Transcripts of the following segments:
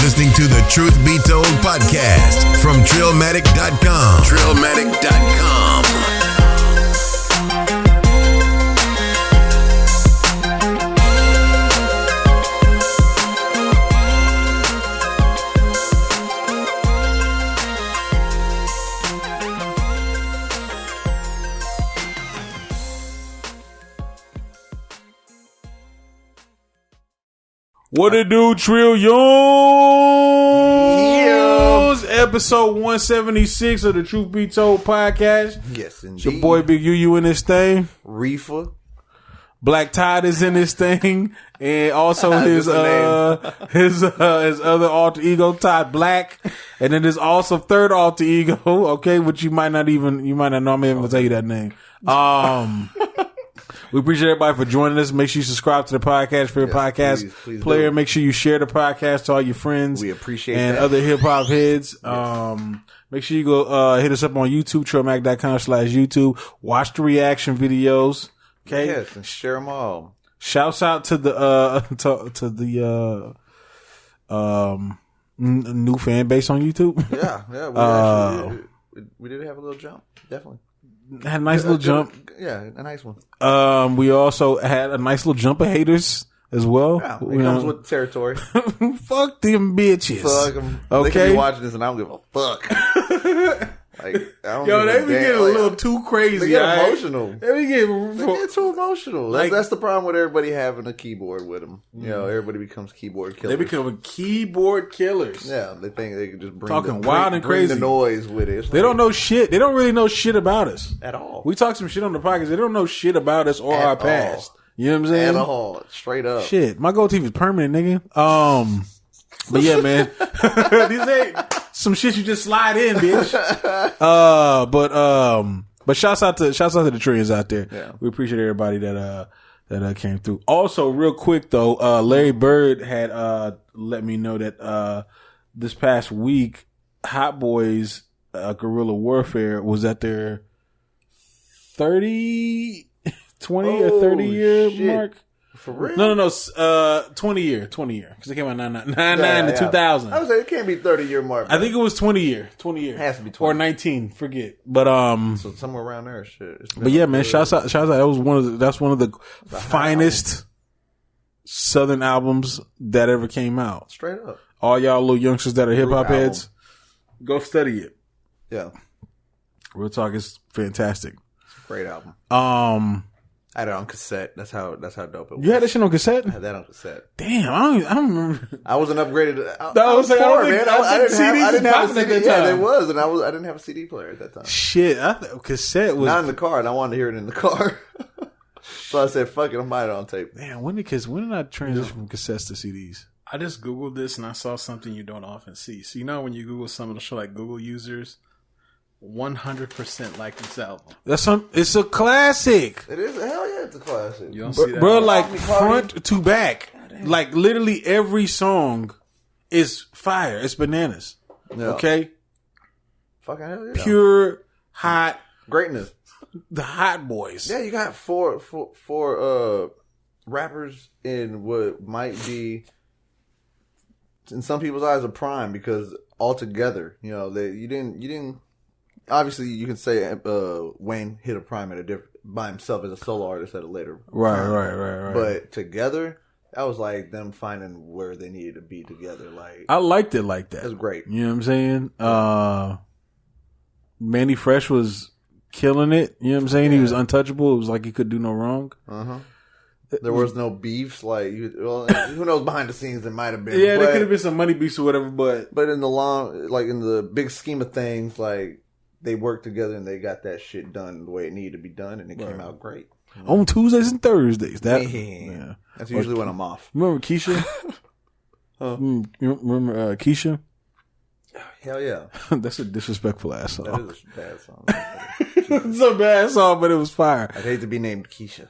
listening to the Truth Be Told podcast from Trillmatic.com. Trillmatic.com. What it do, Trillions? Episode 176 of the Truth Be Told podcast. Yes, indeed. It's your boy Big UU in this thing. Riffa. Black Todd is in this thing. And also his other alter ego, Todd Black. And then there's also third alter ego, okay, which you might not know. I'm not even gonna tell you that name. We appreciate everybody for joining us. Make sure you subscribe to the podcast for your podcast please player. do. Make sure you share the podcast to all your friends. We appreciate and that. other hip hop heads. Make sure you go hit us up on YouTube, trillmac.com/YouTube. Watch the reaction videos. Okay, Yes, and share them all. Shouts out to the new fan base on YouTube. Yeah. We did have a little jump. Definitely. Had a nice little jump. Yeah, a nice one. We also had a nice little jump of haters as well. Yeah, it comes with the territory. Fuck them bitches. Fuck them. Okay. They could be watching this and I don't give a fuck. Like, I don't Yo, they give be a damn. getting a little too crazy. They get right? emotional. They get too emotional. Like- That's the problem with everybody having a keyboard with them. You know, everybody becomes keyboard killers. They become keyboard killers. Yeah, they think they can just bring Talking the, wild bring, and bring crazy. the noise with it. It's They like, don't know shit. They don't really know shit about us. at all. We talk some shit on the podcast. They don't know shit about us or At our past. all. You know what I'm saying? At all. Straight up. Shit, my gold teeth is permanent, nigga. But yeah, man, these ain't some shit you just slide in, bitch. But shouts out to the trees out there. Yeah. We appreciate everybody that came through. Also, real quick though, Larry Bird had let me know that this past week, Hot Boys Guerrilla Warfare was at their 20 or 30 year shit. mark. For real? No, 20 year. Because it came out 99 to 2000. I would say it can't be 30-year mark. I think it was 20 year. Has to be 20. Or 19, forget. But So somewhere around there, shit. but yeah, man, shouts out. That's one of the finest Southern albums that ever came out. Straight up. All y'all little youngsters that are hip hop Great heads, go study it. Yeah. Real talk is fantastic. Great album. I I had it on cassette. That's how dope it was. You had that shit on cassette? I had that on cassette. Damn, I don't remember. I wasn't upgraded. I was like, I poor, don't think- man. I think CDs I didn't have a popping at CD. that Yeah, time. they was, and I didn't have a CD player at that time. Shit, cassette was. Not in the car, and I wanted to hear it in the car. So I said, "Fuck it, I'm buying it on tape." Man, when did I transition from cassettes to CDs? I just Googled this and I saw something you don't often see. So you know when you Google something, it'll show like Google users 100% like this album. It's a classic. It is. Hell yeah, it's a classic. You don't see that? Bro, like Party. front to back. Like literally every song is fire. It's bananas. Yeah. Okay? Fucking hell yeah. Pure, hot, Greatness. the Hot Boys. Yeah, you got four rappers in what might be, in some people's eyes, a prime, because all together, you know, you didn't. Obviously, you can say Wayne hit a prime at a different by himself as a solo artist at a later Right. But together, that was like them finding where they needed to be together. Like, I liked it like that. that's great. You know what I'm saying? Manny Fresh was killing it. You know what I'm saying? He was untouchable. It was like he could do no wrong. There was no beefs. Like, who knows behind the scenes there might have been. Yeah, there but- could have been some money beefs or whatever, but But in the big scheme of things, like, they worked together and they got that shit done the way it needed to be done, and it came out great. on Tuesdays and Thursdays. Man. That's usually when I'm off. Remember Keisha? You remember Keisha? Hell yeah. That's a disrespectful ass That song. is a bad song. It's a bad song, but it was fire. I'd hate to be named Keisha.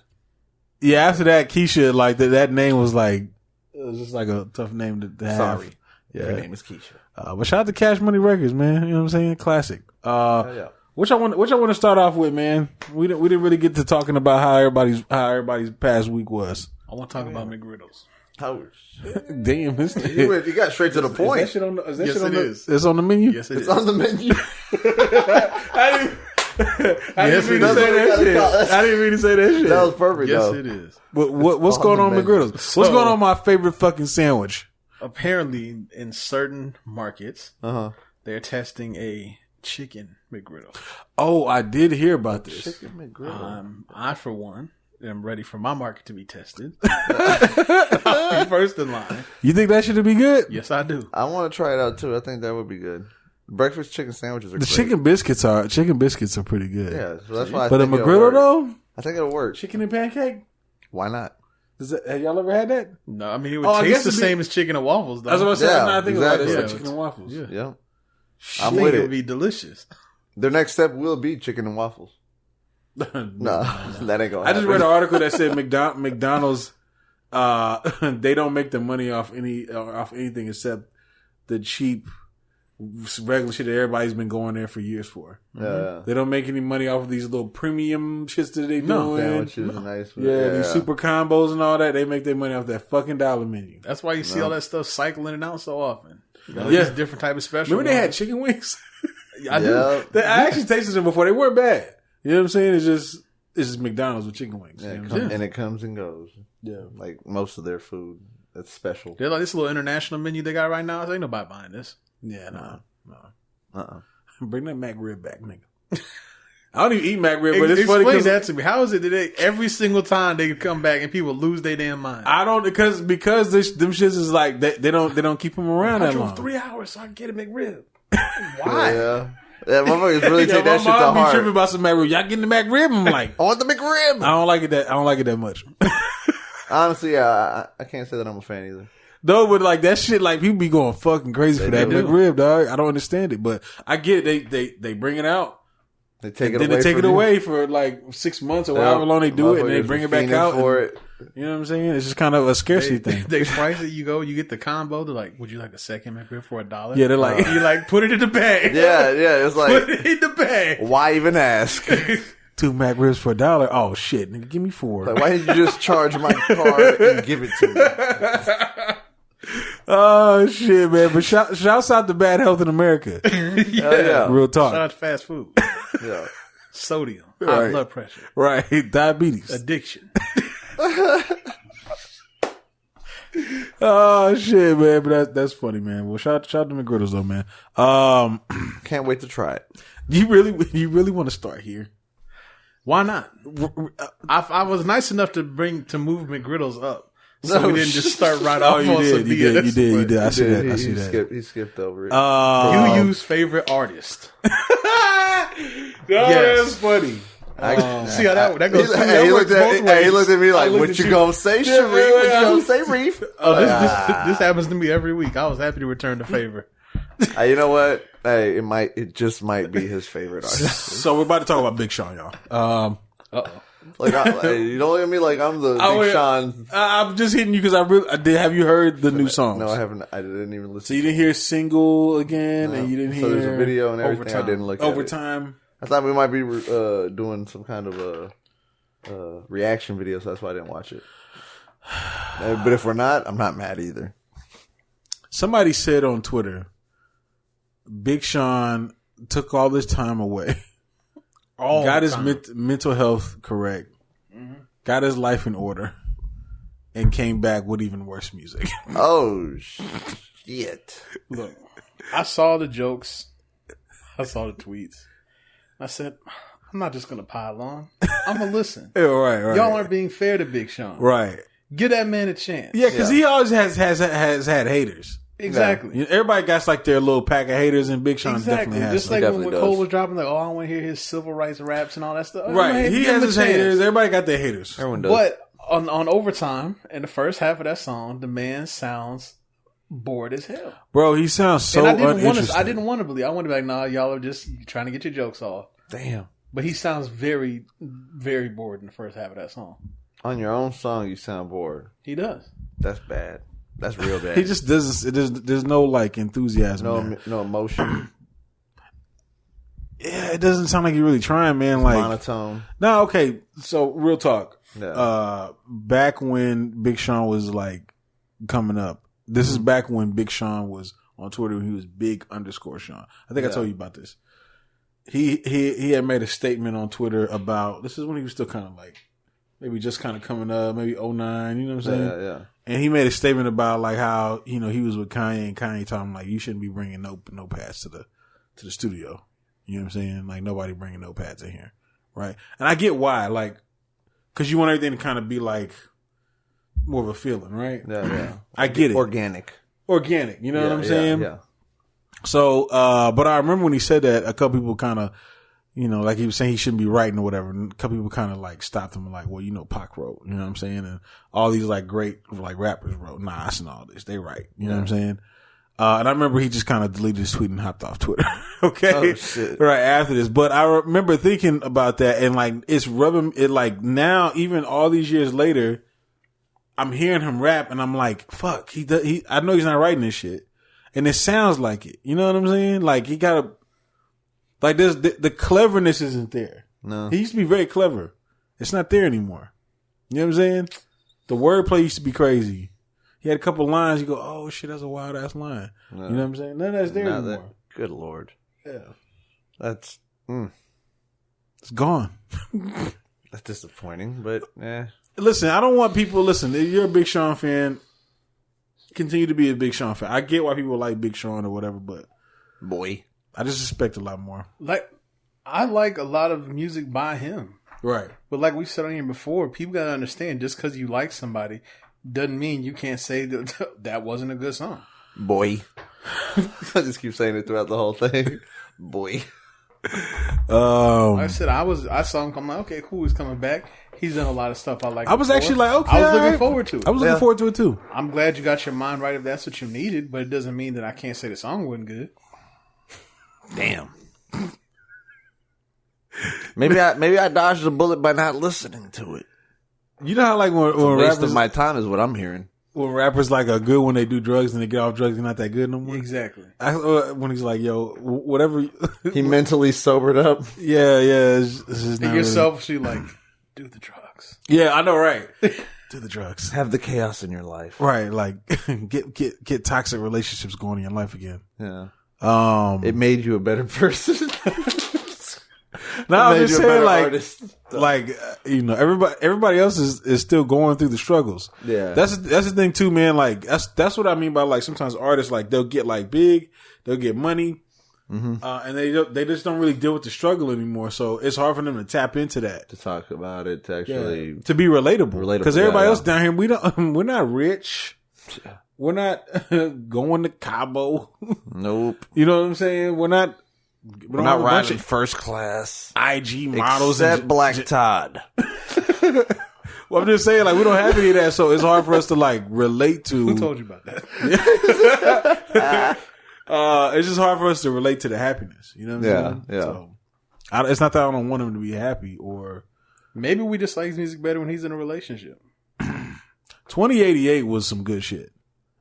Yeah, after that, Keisha, like that name was like, it was just like a tough name to have. Sorry. Yeah. Your name is Keisha. But shout out to Cash Money Records, man. You know what I'm saying? Classic. Hell yeah. Which I want to start off with, man. We didn't really get to talking about how everybody's past week was. I want to talk about McRiddles. Oh, Damn, this you got straight to the point. Is that shit on the, is that Yes, shit on it the, is. It's on the menu? Yes, it It's is. on the menu. I didn't mean to say that shit. I didn't mean to say that shit. That was perfect, Yes, though. it is. What's on going the on with menu. McGriddles? What's going on with my favorite fucking sandwich? Apparently, in certain markets, Uh-huh. they're testing a chicken McGriddle. Oh, I did hear about this. Chicken McGriddle. I, for one, am ready for my market to be tested. I'll be first in line. You think that should be good? Yes, I do. I want to try it out, too. I think that would be good. Breakfast chicken sandwiches are The great. chicken biscuits are pretty good. Yeah, so that's why I But a think it'll McGriddle work. though? I think it'll work. Chicken and pancake? Why not? Have y'all ever had that? No, I mean, it would I guess taste the it'd be- same as chicken and waffles, though. That's what I said. Yeah, I think about it. It's exactly. like chicken and waffles. Yeah. Yeah. I I'm think with it it. would be delicious. Their next step will be chicken and waffles. No, that ain't gonna I just happen. read an article that said McDonald's they don't make the money off anything except the cheap regular shit that everybody's been going there for years for. Yeah. They don't make any money off of these little premium shits that they doing. Sandwiches and nice. Yeah, these super combos and all that. They make their money off that fucking dollar menu. That's why you see all that stuff cycling it out so often. You know, Yeah. these different type of special. Remember they had ones. chicken wings? I do. Yeah. I actually tasted them before. They weren't bad. You know what I'm saying? It's just McDonald's with chicken wings. Yeah, You know it what I'm comes, saying? and it comes and goes. Yeah. Like most of their food, that's special. They're like this little international menu they got right now. Ain't nobody buying this. Yeah, no. Uh-uh. Bring that McRib back, nigga. I don't even eat McRib, but it's funny Explain because that to me. How is it that they, every single time they come back and people lose their damn mind? I don't because them shits is like they don't keep them around I that drove long. 3 hours so I can get a McRib. Why? Yeah. Yeah, motherfuckers really take my that shit to mom be tripping heart. about some McRib. Y'all getting the McRib? I'm like, I want the McRib. I don't like it that much. Honestly, yeah, I can't say that I'm a fan either. No, but like that shit, like people be going fucking crazy for that do. McRib, dog. I don't understand it, but I get it. They bring it out, They take it then away. they take from it you. away for like 6 months or however long they do it, and they Motherfuckers bring be it back fiending out. for and- it. You know what I'm saying? It's just kind of a scarcity thing. They price it. You go, you get the combo. They're like, would you like a second McRib for $1? Yeah, they're like, you like put it in the bag. Yeah, it's Put like, it in the bag. why even ask? 2 McRibs for $1. Oh shit, nigga, give me 4. Like, why did you just charge my card and give it to me? Oh shit, man! But shouts out to Bad Health in America. Yeah. Real talk, Shout out to fast food. Yeah. Sodium, high Right. blood pressure, right? Diabetes. addiction. Oh shit, man! But that's funny, man. Well, shout out to McGriddles though, man. Can't wait to try it. You really want to start here? Why not? I was nice enough to move McGriddles up, so we didn't just start right Oh, off you on did, some you BS. did. I see that. I He see that. He skipped over it. UU's favorite artist. That's funny. See how that goes. He looked at me like, "What you gonna say, Sharif? What you gonna say, Reef?" Oh, this happens to me every week. I was happy to return the favor. Hey, you know what? Hey, it just might be his favorite artist. So we're about to talk about Big Sean, y'all. You don't look at me like I'm the Big Sean. I'm just hitting you because I did. Have you heard the new songs? No, I haven't. I didn't even listen. So you didn't hear "Single" again, and you didn't hear. So there's a video and everything. Overtime. I didn't look at Overtime. I thought we might be doing some kind of a reaction video, so that's why I didn't watch it. But if we're not, I'm not mad either. Somebody said on Twitter, Big Sean took all this time away, got his mental health correct, got his life in order, and came back with even worse music. Oh shit! Look, I saw the jokes. I saw the tweets. I said, I'm not just going to pile on. I'm going to listen. Yeah, right. Y'all aren't being fair to Big Sean. Right. Give that man a chance. Yeah, because he always has had haters. Exactly. You know, everybody got like their little pack of haters, and Big Sean Exactly. definitely has. Just some. like when definitely Cole does. was dropping, like, oh, I want to hear his civil rights raps and all that stuff. Right. He Give him has a his chance. haters. Everybody got their haters. Everyone does. But on Overtime, in the first half of that song, the man sounds bored as hell. Bro, he sounds so And I uninterested. didn't want to believe. I want to be like, nah, y'all are just trying to get your jokes off. Damn. But he sounds very, very bored in the first half of that song. On your own song, you sound bored. He does. That's bad. That's real bad. He just doesn't. There's no like enthusiasm. there. no emotion. Yeah, it doesn't sound like you're really trying, man. Like Monotone. no, okay. So real talk. Yeah. Back when Big Sean was like coming up. This is back when Big Sean was on Twitter. He was Big_Sean. I think I told you about this. He had made a statement on Twitter about, this is when he was still kind of like, maybe just kind of coming up, maybe 09, you know what I'm saying? Yeah. And he made a statement about like how, he was with Kanye and Kanye told him like, you shouldn't be bringing notepads to the studio. You know what I'm saying? Like nobody bringing notepads in here. Right. And I get why, like, cause you want everything to kind of be like more of a feeling, right? Yeah. I get it. Organic. You know what I'm saying? Yeah. So, but I remember when he said that, a couple people kind of, like he was saying he shouldn't be writing or whatever. And a couple people kind of like stopped him and like, well, Pac wrote, you know what I'm saying? And all these like great like rappers wrote Nas and all this. They write, you know what I'm saying? And I remember he just kind of deleted his tweet and hopped off Twitter. Okay. Oh, shit. Right after this. But I remember thinking about that and like, it's rubbing it like now, even all these years later, I'm hearing him rap and I'm like, fuck, I know he's not writing this shit. And it sounds like it. You know what I'm saying? Like he gotta, like this, the cleverness isn't there. No. He used to be very clever. It's not there anymore. You know what I'm saying? The wordplay used to be crazy. He had a couple lines. You go, oh shit, that's a wild ass line. No. You know what I'm saying? None of that's there anymore. Good Lord. Yeah. That's, It's gone. That's disappointing, but Listen, I don't want people, if you're a Big Sean fan, continue to be a Big Sean fan. I get why people like Big Sean or whatever, but boy, I just expect a lot more. Like, I like a lot of music by him. Right. But like we said on here before, people got to understand, just because you like somebody doesn't mean you can't say that wasn't a good song. Boy. I just keep saying it throughout the whole thing. Boy. Like I said, I saw him come like, okay, cool, he's coming back. He's done a lot of stuff I like. I was actually like, okay. I was looking forward to it. I was looking forward to it too. I'm glad you got your mind right if that's what you needed, but it doesn't mean that I can't say the song wasn't good. Damn. Maybe I dodged a bullet by not listening to it. You know how like when waste rappers of my time is what I'm hearing. When rappers like are good when they do drugs and they get off drugs, they're not that good no more. Exactly. When he's like, yo, whatever. He mentally sobered up. Yeah. It's just not you're really... selfishly like, do the drugs. Yeah, I know, right? Do the drugs. Have the chaos in your life. Right, like get toxic relationships going in your life again. Yeah. It made you a better person. No, I'm just saying, everybody else is still going through the struggles. Yeah, that's the thing too, man. Like that's what I mean by like sometimes artists like they'll get like big, they'll get money, and they just don't really deal with the struggle anymore. So it's hard for them to tap into that, to talk about it, to actually to be relatable. Because everybody else down here, we're not rich. Yeah. We're not going to Cabo. Nope. You know what I'm saying? We're not riding first class. IG models. Except Black Todd. Well, I'm just saying, like, we don't have any of that, so it's hard for us to, like, relate to. Who told you about that? It's just hard for us to relate to the happiness. You know what I'm saying? Yeah. So, it's not that I don't want him to be happy, or... Maybe we just like his music better when he's in a relationship. 2088 was some good shit.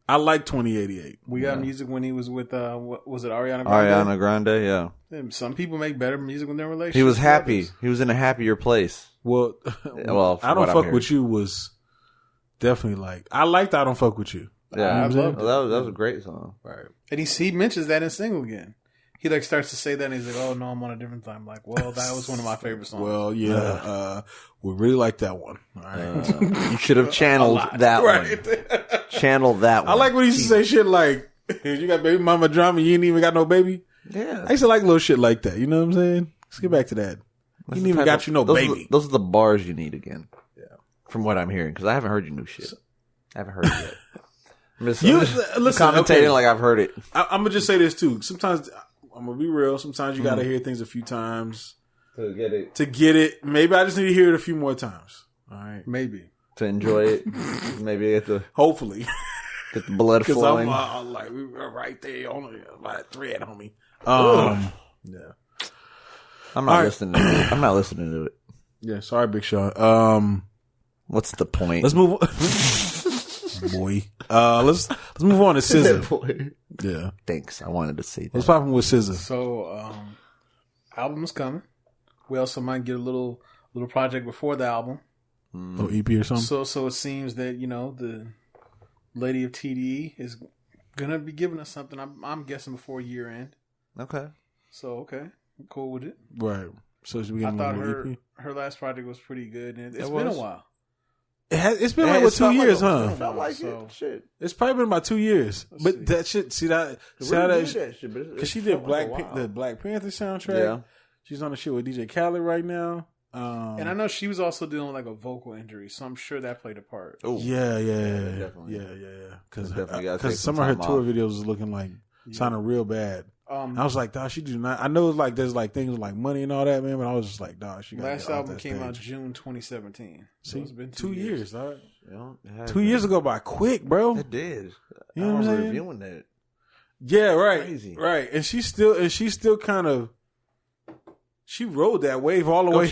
I like 2088. We got music when he was with, what was it, Ariana Grande? Ariana Grande, yeah. Some people make better music when they're in relationships. He was happy. He was in a happier place. Well, I Don't Fuck With You was definitely like, I liked I Don't Fuck With You. Yeah, I loved it. That was a great song. Right. And he mentions that in Single Again. He like starts to say that and he's like, oh no, I'm on a different time. Like, well, that was one of my favorite songs. Well, yeah, we really like that one. All right. You should have channeled that one. Channel that one. I like when he used to say shit like, you got baby mama drama, you ain't even got no baby. Yeah. I used to like little shit like that. You know what I'm saying? Let's get back to that. You ain't even got you no baby. Those are the bars you need again. Yeah. From what I'm hearing, because I haven't heard your new shit. I haven't heard it yet. I'm just commentating like I've heard it. I'm going to just say this too. Sometimes, I'm going to be real, sometimes you got to hear things a few times. To get it. Maybe I just need to hear it a few more times. All right. Maybe. To enjoy it. Maybe get the... Hopefully. Get the blood flowing. Because I'm like, we were right there on the thread, homie. Yeah. I'm not listening to it. I'm not listening to it. Yeah, sorry, Big Sean. What's the point? Let's move on. Boy. Let's move on to SZA. Boy. Yeah. Thanks. I wanted to say that. What's popping with SZA? So, album's coming. We also might get a little project before the album. Or EP or something? So it seems that, Lady of TDE is gonna be giving us something. I'm guessing before year end. Okay. So I'm cool with it. Right. So we I thought her last project was pretty good, and it's been a while. It's been like 2 years, huh? It felt like it. Shit. It's probably been about 2 years. But that shit, because she did the Black Panther soundtrack. Yeah. She's on the shit with DJ Khaled right now. And I know she was also dealing with like a vocal injury, so I'm sure that played a part. Oh yeah, definitely. Yeah. Because some of her tour videos was looking like sounding real bad. I was like, dog, she do not. I know like there's like things like money and all that, man. But I was just like, dog, she got last album came out June 2017. So it's been 2 years, dog. Yeah, 2 years ago by quick, bro. It did. You know what I'm saying? Reviewing that. Yeah, right, crazy. Right. And she's still kind of. She rode that wave all the way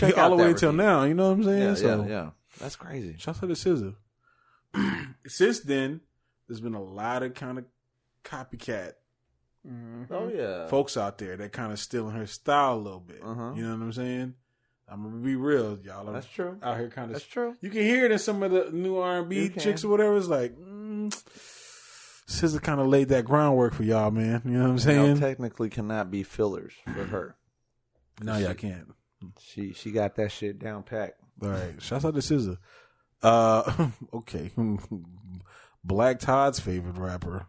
until now. You know what I'm saying? Yeah. That's crazy. Shout out to SZA. Since then, there's been a lot of kind of copycat. Mm-hmm. Oh yeah, folks out there that kind of stealing her style a little bit. You know what I'm saying? I'm gonna be real, y'all. That's true. Out here, kind of. That's true. You can hear it in some of the new R&B chicks or whatever. It's like, SZA kind of laid that groundwork for y'all, man. You know what I'm saying? Technically, cannot be fillers for her. No, y'all can't. She got that shit down packed. All right, shouts out to SZA. Okay, Black Todd's favorite rapper.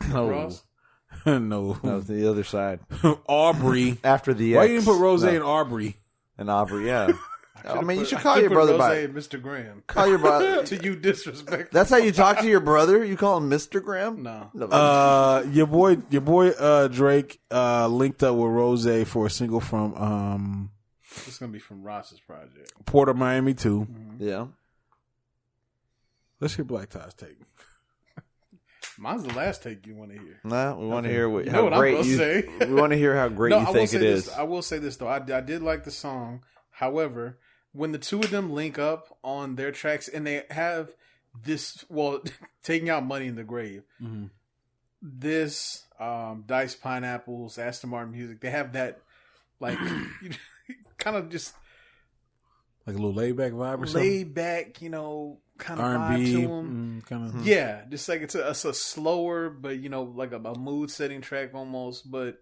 Ross? No, the other side. Aubrey. After the why you didn't put Rose and Aubrey? And Aubrey, yeah. I mean, you should call your brother by and Mr. Graham. Call your brother to you disrespect. That's how you talk to your brother. You call him Mr. Graham? No. Your boy Drake linked up with Rose for a single from It's gonna be from Ross's project, Port of Miami 2. Mm-hmm. Yeah. Let's hear Black Todd's take. Mine's the last take you want to hear. Nah, we want to hear what I'm gonna say. We want to hear how great you think it is. I will say this though. I did like the song. However, when the two of them link up on their tracks and they have this, taking out Money in the Grave, this Dice Pineapples, Aston Martin music, they have that like kind of just like a little laid back vibe or something. Laid back, kind of R&B, vibe to them. Kind of. Yeah, just like it's a slower, but like a mood setting track almost. But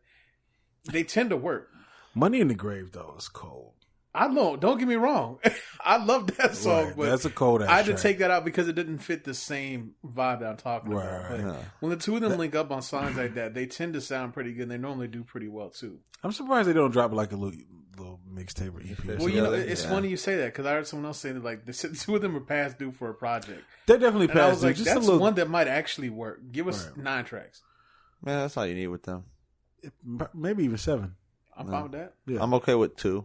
they tend to work. Money in the Grave though is cold. I know. Don't get me wrong. I love that song, right, but that's a cold ass I had track. to take that out because it didn't fit the same vibe that I'm talking about. Right. But when the two of them link up on songs like that, they tend to sound pretty good. And they normally do pretty well too. I'm surprised they don't drop like a little mixtape or EP. Well, it's funny you say that because I heard someone else say that like the two of them are past due for a project. They're definitely past due. I was like, just that's a little... one that might actually work. Give us 9 tracks. Man, that's all you need with them. Maybe even 7. I'm fine with that. Yeah. I'm okay with 2.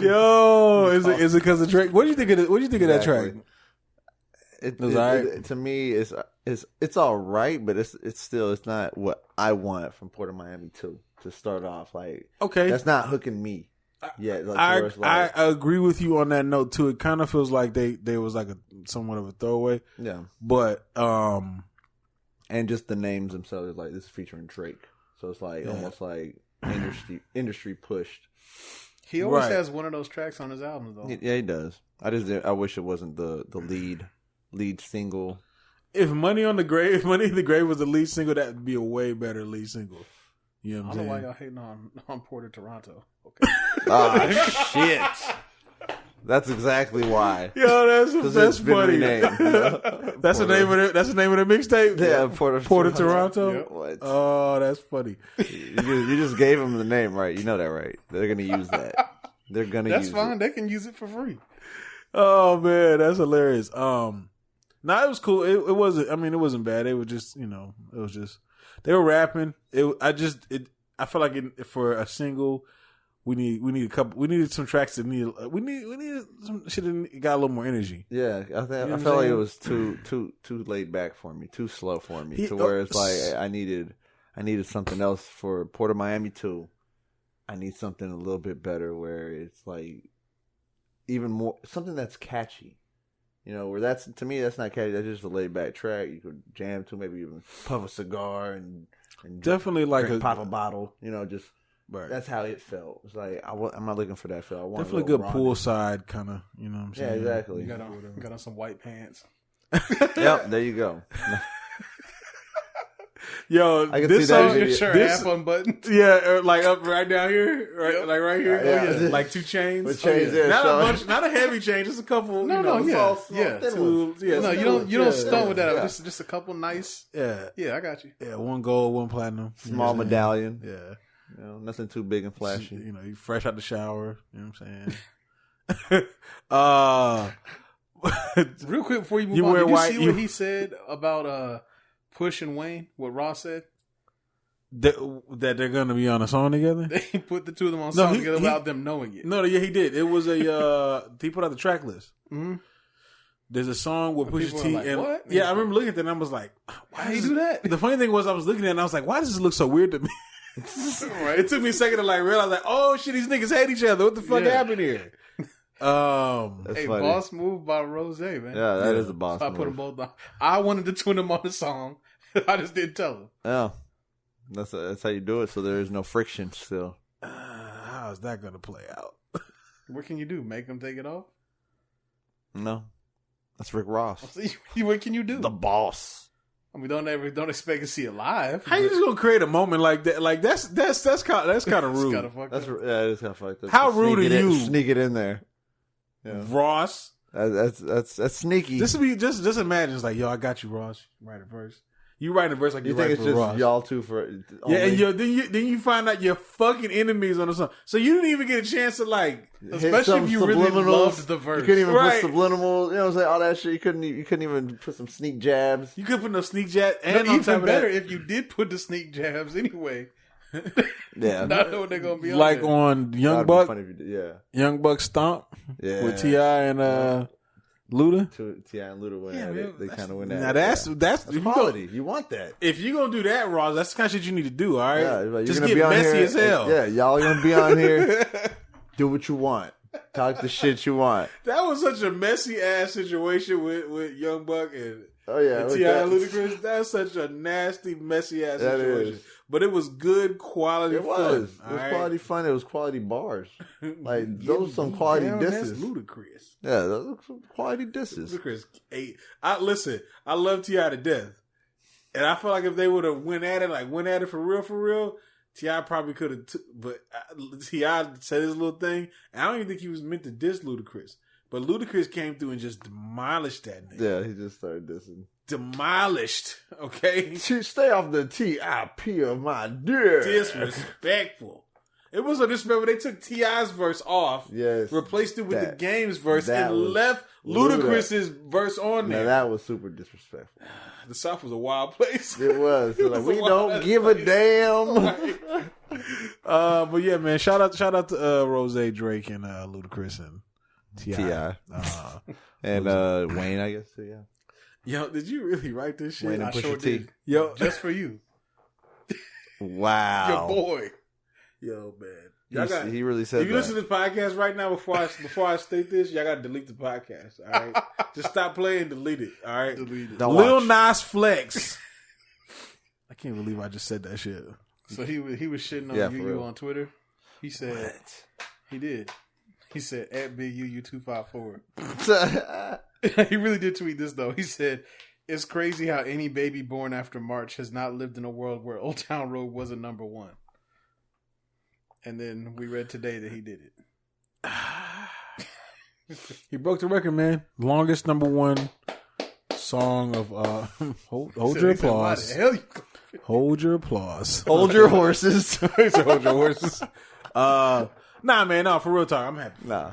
Yo, is it because of Drake? What do you think of it? What do you think of that track? To me, it's all right, but it's not what I want from Port of Miami 2 to start off. Like, okay, that's not hooking me. Yeah, I agree with you on that note too. It kind of feels like they was like somewhat of a throwaway. Yeah, but and just the names themselves, like this is featuring Drake, so it's like almost like industry pushed. He always has one of those tracks on his albums, though. Yeah, he does. I wish it wasn't the lead single. If Money in the Grave was the lead single, that would be a way better lead single. You know what I'm saying? I don't know why y'all hating on Port of Toronto. Okay. Shit. That's exactly why. Yo, that's funny. Name, that's the name of it. That's the name of the mixtape. Yeah, Port of Toronto. Yep. What? Oh, that's funny. You just gave them the name, right? You know that, right? They're gonna use that. That's fine. They can use it for free. Oh man, that's hilarious. It was cool. It wasn't. I mean, it wasn't bad. It was just, it was just they were rapping. I felt like for a single. We needed some tracks that we needed some shit that got a little more energy. Yeah, I felt like it was too laid back for me, too slow for me, to where it's like I needed something else for Port of Miami 2. I need something a little bit better where it's like even more something that's catchy. Where to me that's not catchy. That's just a laid back track you could jam to, maybe even puff a cigar and definitely like pop a bottle. Just. Right. That's how it felt. It's like I'm not looking for that feel. I want definitely good poolside kind of. You know what I'm saying? Yeah, exactly. You got on some white pants. Yep, there you go. Yo, I can this see that song, video. Shirt this, half unbuttoned. yeah, like up right down here, right, Yep. like right here. Yeah. Oh, yeah. Like 2 chains. With chains, yeah, Not so- a bunch, not a heavy chain, just a couple. No, you know, yeah, yeah. thin ones. Yeah, No, some you don't yeah, stunt with that. yeah. Just a couple nice. Yeah, Yeah, I got you. yeah. 1 gold, 1 platinum. You know Small what I'm saying? medallion. Yeah, You know, nothing too big and flashy. you know, you fresh out the shower. You know what I'm saying? Real quick before you move You on, wear did you white- see what he said about Push and Wayne? What Ross said? that they're gonna be on a song together. They put the two of them on No, song he- together he- without them knowing it. No, yeah, he did. It was a he put out the track list. Mm-hmm. There's a song with And Pusha people T, are like, and what? yeah, I remember looking at that and I was like, Why you do that? The funny thing was, I was looking at it and I was like, why does this look so weird to me? It took me a second to like realize, like, oh shit, these niggas hate each other. What the fuck Yeah. happened here? That's Hey, funny. boss move by Rose, man. Yeah, that is a boss So I move. put them both on. I wanted to twin them on the song. I just didn't tell them. Yeah, that's how you do it. So there is no friction still. How is that gonna play out? What can you do? Make them take it off? No, that's Rick Ross, What can you do? the boss. I mean, don't expect to see it live. How you just gonna create a moment like that? Like that's kind of rude. Kind of fucked That's up. yeah, it is kind of fucked up. How Sneak rude it are in- you? Sneak it in there. Yeah, Ross. that's sneaky. This would be just imagine it's like, yo, I got you, Ross. Write a verse. You write a verse like you you think write it's for just Ross. y'all two for? Yeah, and only? then you find out you're fucking enemies on the song. So you didn't even get a chance to like. Hit Especially some if you really subliminals. loved the verse. You couldn't even Right. put subliminal. You know what I'm saying? All that shit. You couldn't even put some sneak jabs. You could put no sneak jab, No, and on top even of better that, if you did put the sneak jabs anyway. Yeah, Not know what they're gonna be like on. on Young That'd be Buck, funny if you did. Yeah, Young Buck Stomp yeah. with T.I. and Luda. T.I. and Luda went Yeah, at man, it. They that's- kind of went at Now it. that's yeah. that's That's if you quality. You want that? if you gonna do that, Ross, that's the kind of shit you need to do. All right, Yeah, like, you're just gonna get be on messy here, as hell. Yeah, y'all gonna be on here. Do what you want. Talk the shit you want. That was such a messy ass situation with Young Buck and Oh yeah, with T.I. that- and Ludacris. That's such a nasty, messy ass That situation. is. But it was good quality It fun. was. It all was right? quality fun. It was quality bars. Like those are some quality Damn, that's disses. Ludacris. Yeah, those are some quality disses. Ludacris ate. I love T.I. to death, and I feel like if they would have went at it for real, T.I. probably could have. But T.I. said his little thing, and I don't even think he was meant to diss Ludacris. But Ludacris came through and just demolished that nigga. Yeah, he just started dissing. Demolished. Okay, Stay off the TIP of my dear. disrespectful. It was so disrespectful. They took T.I.'s verse off, Yes, replaced it with that- the Game's verse, that and was left Ludacris's verse on now there. that was super disrespectful. The South was a wild place. It was. They're like, was we a don't wild give a place. damn. But yeah, man, shout out to Rose, Drake, and Ludacris and T.I. And Wayne, I guess too. Yeah. Yo, did you really write this shit? Wayne and I Pusha sure T. did. Yo, Just for you. Wow. Your boy. yo, man. Y'all got, He really said if you that. listen to this podcast right now, before I state this, y'all got to delete the podcast. All right, just stop playing, delete it. All right, Delete it. Don't Lil watch. Nas Flex. I can't believe I just said that shit. So he was shitting on Yeah, for UU real. on Twitter. He said he did. He said at Big UU 254. He really did tweet this though. He said, "It's crazy how any baby born after March has not lived in a world where Old Town Road wasn't number one." And then we read today that he did it. He broke the record, man. Longest #1 song of hold your He said, "Why applause. the hell you go-" Hold your applause. Hold your horses. Hold your horses. Nah, man, no, for real talk, I'm happy. Nah.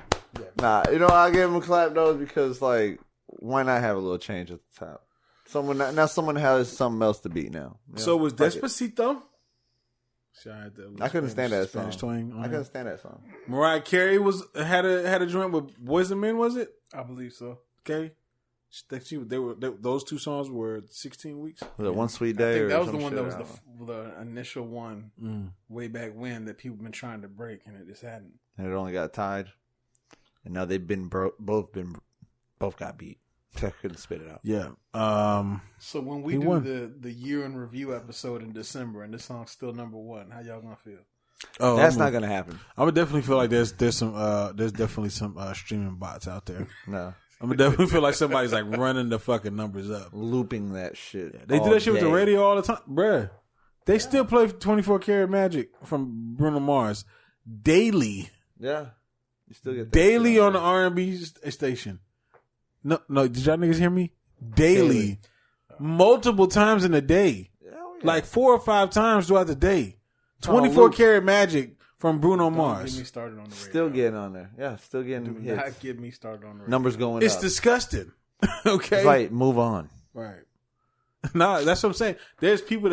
You know, I give him a clap though because like, why not have a little change at the top? Someone has something else to beat now. You know? So was Fuck it. Despacito? I couldn't stand that song. Spanish twang on I it. couldn't stand that song. Mariah Carey had a joint with Boyz II Men, was it? I believe so. Okay. Those two songs were 16 weeks. Was it One Sweet I Day? think or that was some the one shit? that was I don't know. the initial one way back when that people been trying to break and it just hadn't. And it only got tied. And now they've been both got beat. I couldn't spit it out. Yeah. So when we He do won. the year in review episode in December and this song's still #1, how y'all gonna feel? Oh, That's not gonna happen. I would definitely feel like there's definitely some streaming bots out there. No. I would definitely feel like somebody's like running the fucking numbers up. Looping that shit. Yeah, they do that shit with the radio all the time. Bruh. They still play 24 Karat Magic from Bruno Mars daily. Yeah. You still get that Daily on the R&B station. No, did y'all niggas hear me? Daily. Multiple times in a day. Like 4 or 5 times throughout the day. 24 Karat Magic from Bruno Mars. Don't get me started on the radio. Still getting on there. Yeah, still getting Do hits. not get me started on the radio. Numbers going It's up. disgusting. Okay? It's like, move on. Right. No, that's what I'm saying. There's people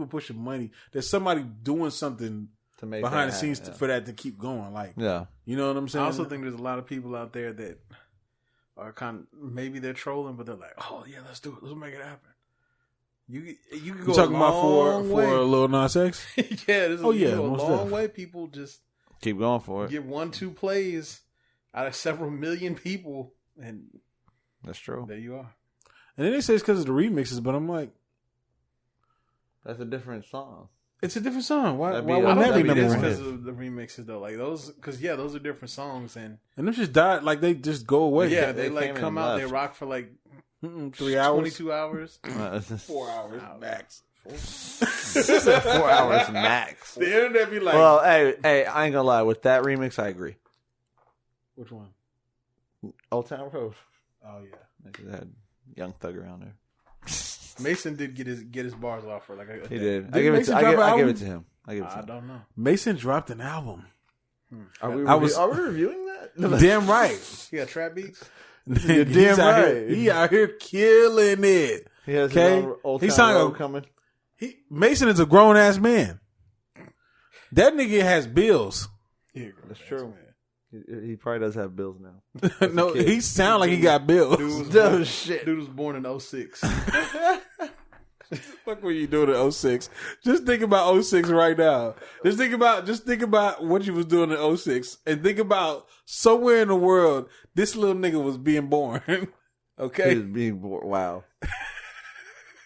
pushing money. There's somebody doing something to make behind the that scenes happen, for that to keep going. Like, Yeah. you know what I'm saying? I also think there's a lot of people out there that are kind of, maybe they're trolling, but they're like, oh yeah, let's do it. Let's make it happen. You can go you talking a about long for way. Lil Nas X? Yeah, there's Oh, yeah, a most long definitely. way. People just Keep going for it. get 1-2 plays out of several million people, and That's true. there you are. And then they say it's because of the remixes, but I'm like, That's a different song. it's a different song. Why That'd be- wouldn't I that don't be think number it one? is because of the remixes though, like those, because those are different songs, and And them just died, like they just go away. yeah, they they like came come and out, they left. rock for like 3 hours. 22 hours. 4 hours max. 4 hours max. The internet be like, Well, hey, I ain't gonna lie. With that remix, I agree. which one? Old Town Road. Oh yeah. They had Young Thug around there. Mason did get his bars off for like a He day. did. Did I give Mason drop an I give album? it to him. I give it to I him. don't know. Mason dropped an album. Are we, I was- are we reviewing that? Damn right. He got trap beats. You're damn right. He out here killing it. He has Okay. his own Old He's Town talking- Road coming. Mason is a grown ass man. That nigga has bills. That's true. He probably does have bills now. No, he sound like he got bills. Oh, shit. Dude was born in 06. Fuck were you doing in 06? Just think about 06 right now. Just think about what you was doing in 06 and think about somewhere in the world this little nigga was being born. Okay? He was being born. Wow.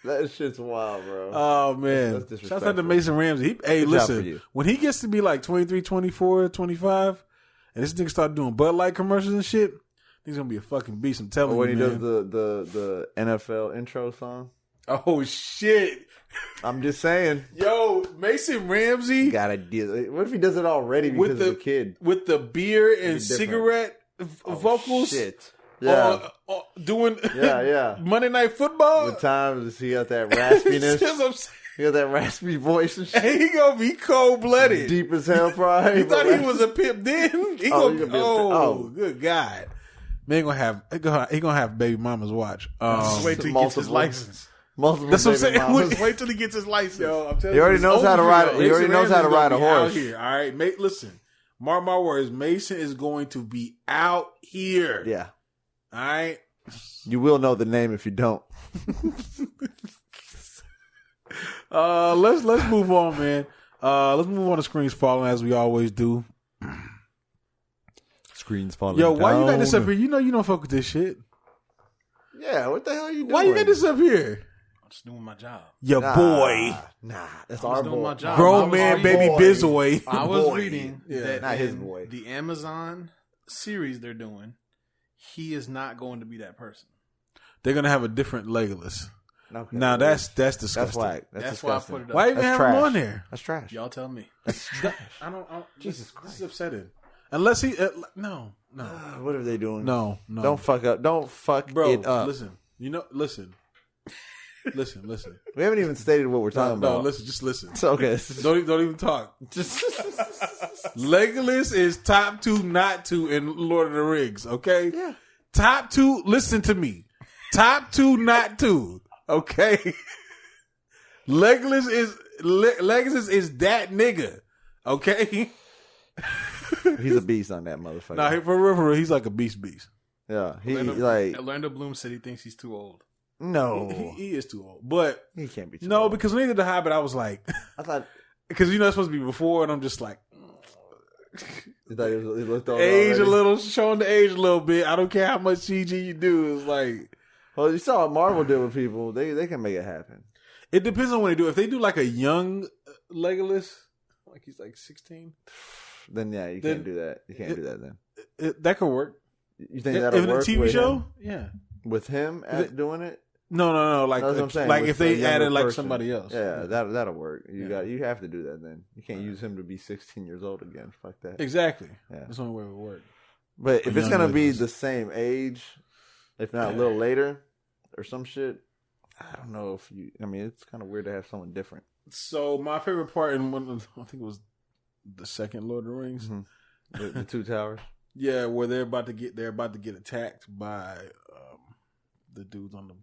That shit's wild, bro. Oh man. That's Shout out to disrespectful. Mason Ramsey. Hey, Good job listen. for you. When he gets to be like 23, 24, 25, and this nigga start doing Bud Light commercials and shit, he's gonna be a fucking beast. I'm telling Or when you, he man. does the NFL intro song. Oh shit. I'm just saying. Yo, Mason You Ramsey gotta deal. What if he does it already because with of the kid? with the beer and different. cigarette vocals Shit. Yeah. doing Yeah. Monday Night Football. The times he got that raspiness. That's what I'm saying. He got that raspy voice and shit. And he gonna be cold blooded. Deep as hell, probably. You thought he was a pimp then? He Oh, gonna, he gonna be a oh, pimp. good God. Man, he gonna have baby mamas watch. Just wait till he gets his multiple- license. Multiple That's what I'm baby saying. mamas. Wait till he gets his license. Yo, I'm telling He already it's knows how to over ride- for he already Mason knows how to Ramsey's ride gonna a be out horse. Here, all right, mate. Listen, mark my words. Mason is going to be out here. Yeah. All right. You will know the name if you don't. Let's move on, man. Let's move on to Screens Falling as we always do. Screens falling. Yo, why you got this down. up here? You know you don't fuck with this shit. Yeah, what the hell are you doing? Why you got this up here? I'm just doing my job. Your boy, Nah, that's I was our doing boy. my job. I grown was man, reading- baby boy. Bizboy. I was Boy. reading that not his in boy. the Amazon series they're doing, he is not going to be that person. They're gonna have a different Legolas. Okay. Now that's disgusting. That's whack. That's why I disgusting. put it up. Why even That's have trash. him on there? That's trash. Y'all tell me. I don't. Jesus This is upsetting. Unless he, no, What are they doing? no. Don't fuck up. Don't fuck bro. it up. Listen, listen. We haven't even stated what we're talking No, about. listen. Just listen. It's okay. Don't even talk. Just Legolas is top 2, not 2 in Lord of the Rings. Okay. Yeah. Top 2. Listen to me. Top 2, not 2. Okay. Legolas is that nigga. Okay. he's a beast on that motherfucker. Nah, for real, he's like a beast. Yeah, he Orlando, like Orlando Bloom said he thinks he's too old. no, He is too old, but he can't be. Too no, old. because when he did the Hobbit, I was like, I thought because it's supposed to be before, and I'm just like, he looked old age already. a little, showing the age a little bit. I don't care how much CG you do. It's like Well, you saw what Marvel did with people. They can make it happen. it depends on what they do. If they do like a young Legolas, Like he's like 16. Then yeah, you can't do that. You can't do that then. That could work. You think that'll If work a TV with show? him? Yeah. With him doing it? No. Like, That's what I'm saying. like With if they a younger added like person. somebody else. Yeah, that'll work. You have to do that then. You can't use him to be 16 years old again. Fuck that. Exactly. Yeah. That's the only way it would work. But if it's young gonna be Legolas. the same age, if not a little later, or some shit, I don't know if you. I mean, it's kind of weird to have someone different. So my favorite part in I think it was the second Lord of the Rings. Mm-hmm. The two towers. Yeah, where they're about to get attacked by the dudes on the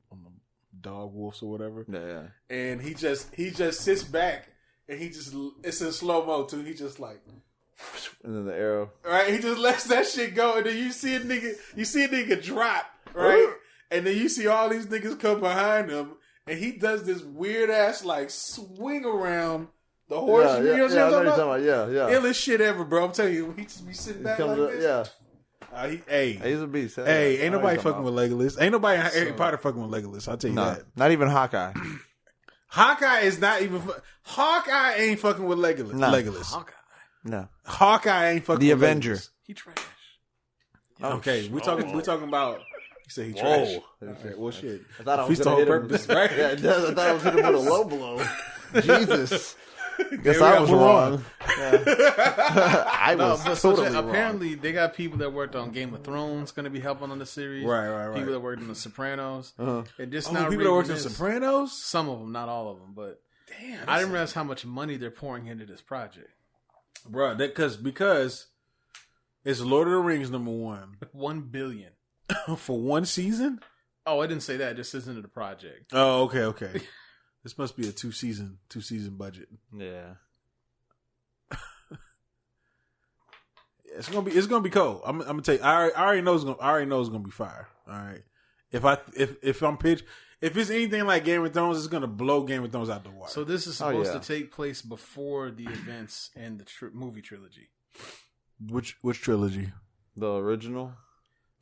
dog wolves or whatever. Yeah. And he just sits back and it's in slow mo too. He just like, And then the arrow. right? He just lets that shit go, and then you see a nigga drop, right? And then you see all these niggas come behind him, and he does this weird ass like swing around the horse. Yeah, you know what I'm talking about? Yeah. Illest shit ever, bro. I'm telling you, he just be sitting back like this. He's a beast. Hey, ain't nobody fucking with. with Legolas. Ain't nobody in Harry Potter fucking with Legolas. I'll tell you that. Not even Hawkeye. Hawkeye is not even. Hawkeye ain't fucking with Legolas. No. Legolas. No. Hawkeye ain't fucking The with Avenger. Legolas. He trash. Okay, we talking about. He said he trash. Whoa. Okay, well, shit. I thought I was Feast gonna the hit whole him. purpose, right? Yeah, it does. I thought I was hitting him with a low blow. Jesus. Guess we I got was move wrong. I No, was but totally wrong. apparently they got people that worked on Game of Thrones going to be helping on the series. Right. People that worked on The Sopranos. And just Oh, now people that worked in reading this- Sopranos. Some of them, not all of them, but Damn, I didn't realize how much money they're pouring into this project. bro. Because it's Lord of the Rings #1 $1 billion. for one season. Oh, I didn't say that. It just isn't the project. Oh, okay. This must be a two season budget. Yeah. It's gonna be cold. I'm gonna tell you. I already know it's gonna be fire. All right. If it's anything like Game of Thrones, it's gonna blow Game of Thrones out the water. So this is supposed yeah. to take place before the events in the movie trilogy. Which trilogy? The original?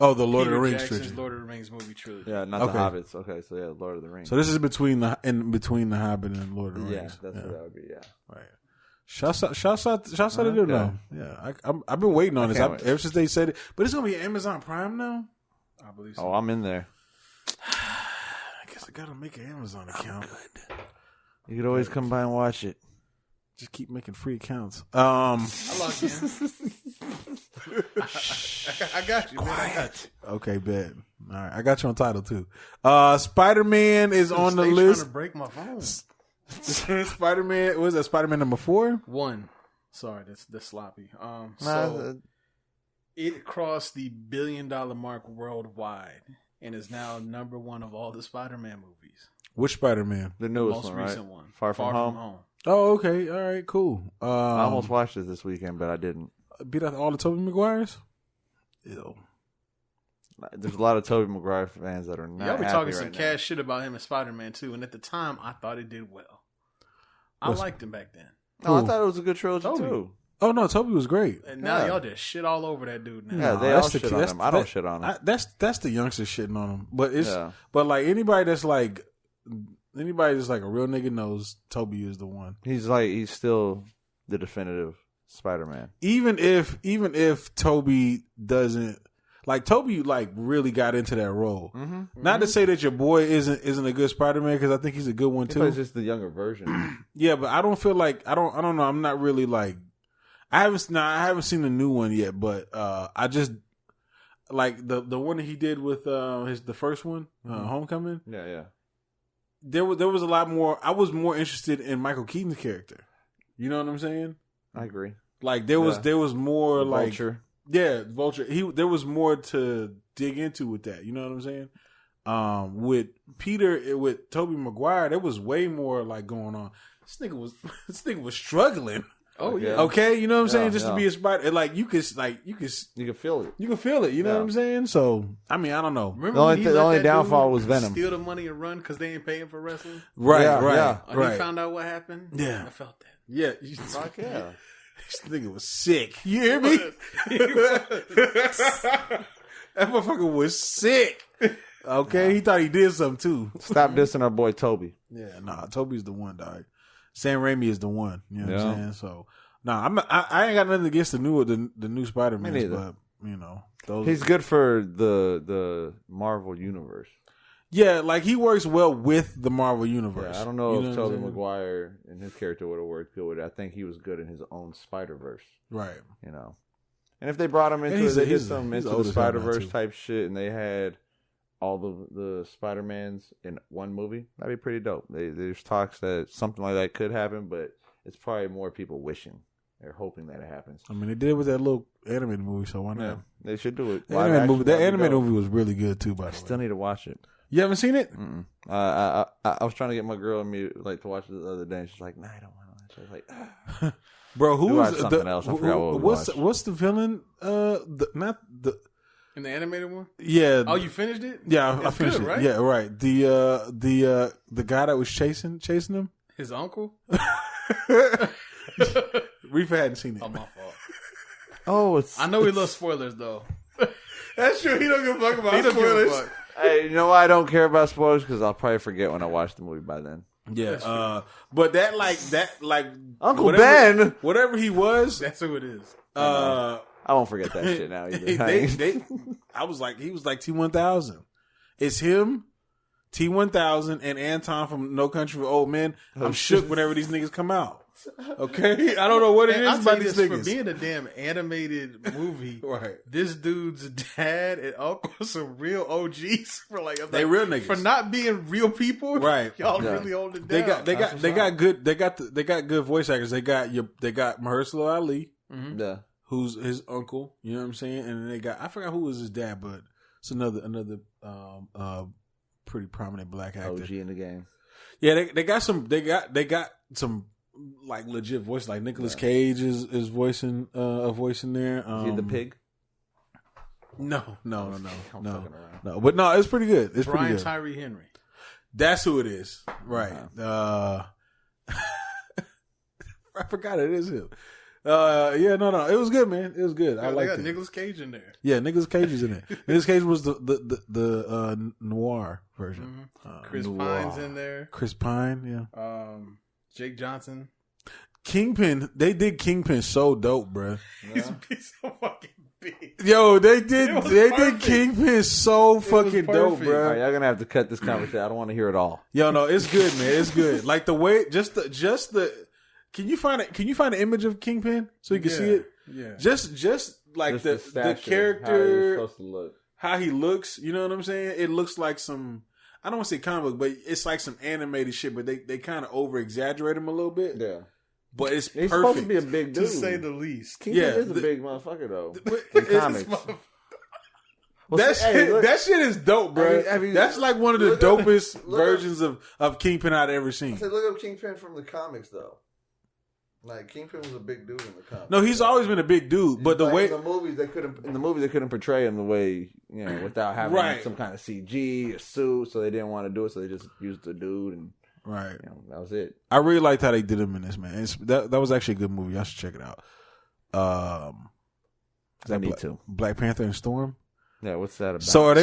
Oh, the Lord Peter of the Rings Jackson's trilogy. Lord of the Rings movie trilogy. Yeah, not Okay. the Hobbits. Okay, so yeah, Lord of the Rings. So this is between the Hobbit and Lord of the yeah, Rings. that's what that would be, yeah. Right. Shouts out to them though. Yeah, I've been waiting on this can't wait. ever since they said it. But it's gonna be Amazon Prime now. I believe so. Oh, I'm in there. I guess I gotta make an Amazon account. You could always come by and watch it. Just keep making free accounts. I logged in. I got you, man. I got you. Okay, bet. All right, I got you on title too. Spider-Man is on the Stay list. Trying to break my phone. Spider-Man, what is that? Spider-Man #4? 1. Sorry, that's sloppy. So it crossed the $1 billion mark worldwide and is now #1 of all the Spider-Man movies. Which Spider-Man? The The newest most one, right? recent one. Far From Home. Oh, okay. All right, cool. I almost watched it this weekend, but I didn't. beat out all the Tobey Maguires. Ew. There's a lot of Tobey Maguire fans that are not Y'all be happy talking right some now. cash shit about him and Spider-Man too, and at the time I thought it did well. I liked him back then. No, I Who? thought it was a good trilogy Tobey. too. Oh no, Tobey was great. And now Yeah. y'all just shit all over that dude now. Yeah, Nah, they all that's the- shit on that's- him. I don't that- shit on him. That's the youngsters shitting on him. But it's Yeah. but like anybody that's like a real nigga knows Tobey is the one. He's still the definitive Spider-Man. Even if Tobey doesn't like Tobey really got into that role. Mm-hmm. Not to say that your boy isn't a good Spider-Man, because I think he's a good one He too. plays just the younger version. Yeah, but I don't feel like I don't know. I'm not really like I haven't seen the new one yet, but I just like the one that he did with the first one, Homecoming. Yeah. There was a lot more. I was more interested in Michael Keaton's character. You know what I'm saying? I agree. Like there was more like Vulture. yeah, Vulture. There was more to dig into with that. You know what I'm saying? With Peter, with Tobey Maguire, there was way more like going on. This nigga was struggling. Oh yeah. Okay, you know what I'm saying? Just yeah. to be a spider, like you can feel it. You can feel it. You know Yeah. what I'm saying? So I mean, I don't know. Remember The when he only let that downfall dude was Venom. steal the money and run because they ain't paying for wrestling? Right, Yeah, right, yeah. When right. he found out what happened, Yeah. I felt that. Yeah, Fuck yeah. this nigga was sick. You hear me? That motherfucker was sick. Okay, he thought he did something too. Stop dissing our boy Toby. Yeah, nah, Toby's the one, dog. Sam Raimi is the one. You know what I'm Yeah. saying? So, Nah, I ain't got nothing against the new Spider-Man, but you know, he's good for the Marvel universe. Yeah, like he works well with the Marvel universe. Yeah, I don't know if Tobey Maguire and his character would have worked good with it. I think he was good in his own Spider-Verse. Right. You know. And if they brought him into they did some into the Spider-Verse type shit and they had all the Spider-Mans in one movie, that'd be pretty dope. There's talks that something like that could happen, but it's probably more people wishing. They're hoping that it happens. I mean, they did it with that little animated movie, so why not? Yeah, they should do it. That animated movie was really good too, by the way. I still need to watch it. You haven't seen it? I was trying to get my girl and me to watch it the other day, and she's like, "Nah, I don't want to watch it." I was like, "Bro, who was something else? I forgot what's the villain? Not the in the animated one. Yeah. Oh, you finished it? Yeah, I finished it. Right? Yeah, right. The guy that was chasing him. His uncle. Riffa hadn't seen it. Oh, my fault. Oh, I know we love spoilers though. That's true. He don't give a fuck about spoilers. Hey, you know why I don't care about spoilers? Because I'll probably forget when I watch the movie by then. Yeah. But that Uncle Ben, whatever he was, that's who it is. I won't forget that shit now either. He was like T-1000. It's him, T-1000, and Anton from No Country for Old Men. I'm shook whenever these niggas come out. Okay, I don't know what it is about these niggas. For being a damn animated movie, right? This dude's dad and uncle are some real OGs for they real niggas for not being real people, right? Y'all really hold it down. They got good voice actors. They got Mahershala Ali, who's his uncle. You know what I'm saying? And then they got I forgot who was his dad, but it's another pretty prominent black actor. OG in the game. Yeah, they got some like legit voice, like Nicolas Cage is voicing a voice in there. Is he the pig? No. But no, it's pretty good. It's Brian pretty good. Tyree Henry. That's who it is, right? I forgot it is him. No, it was good, man. It was good. I like it. Nicolas Cage in there. Yeah, Nicolas Cage is in there. Nicolas Cage was the noir version. Mm-hmm. Chris Pine's in there. Chris Pine, yeah. Jake Johnson. Kingpin, they did Kingpin so dope, bro. He's so fucking big. Yo, they did Kingpin so fucking dope, bro. All right, y'all gonna have to cut this conversation. I don't want to hear it all. Yo, no, it's good, man. It's good. Like the way, just the. Can you find it? Can you find an image of Kingpin so you can see it? Yeah. Just like the character, how he looks. You know what I'm saying? It looks like some. I don't want to say comic book, but it's like some animated shit. But they kind of over exaggerate him a little bit. Yeah. But it's He's perfect. supposed to be a big dude, to say the least. Kingpin is a big motherfucker though. In comics. That shit is dope, bro. That's like one of the dopest versions of Kingpin I've ever seen. Look up Kingpin from the comics though. Like Kingpin was a big dude in the comics. No, he's always been a big dude, but the way in the movies they couldn't portray him the way without having some kind of CG or suit, so they didn't want to do it, so they just used the dude and that was it. I really liked how they did him in this, man. That was actually a good movie. I should check it out. I need to. Black Panther and Storm. Yeah, what's that about? So are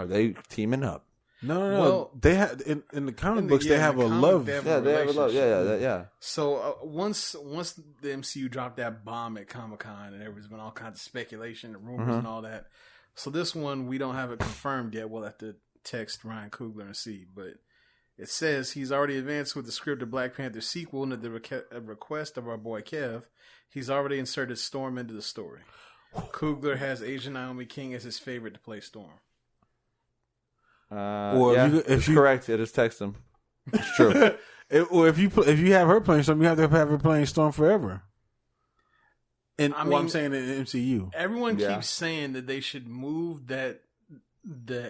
they teaming up? No. Well, they had in the comic books. They have a love. They have a love. Yeah. So once the MCU dropped that bomb at Comic-Con, and there was been all kinds of speculation and rumors and all that. So this one we don't have it confirmed yet. We'll have to text Ryan Coogler and see. But it says he's already advanced with the script of Black Panther sequel, and at the request of our boy Kev, he's already inserted Storm into the story. Coogler has Asian Naomi King as his favorite to play Storm. If you correct it, just text him. It's true. If you have her playing Storm, you have to have her playing Storm forever. And I'm saying in the MCU, everyone keeps saying that they should move the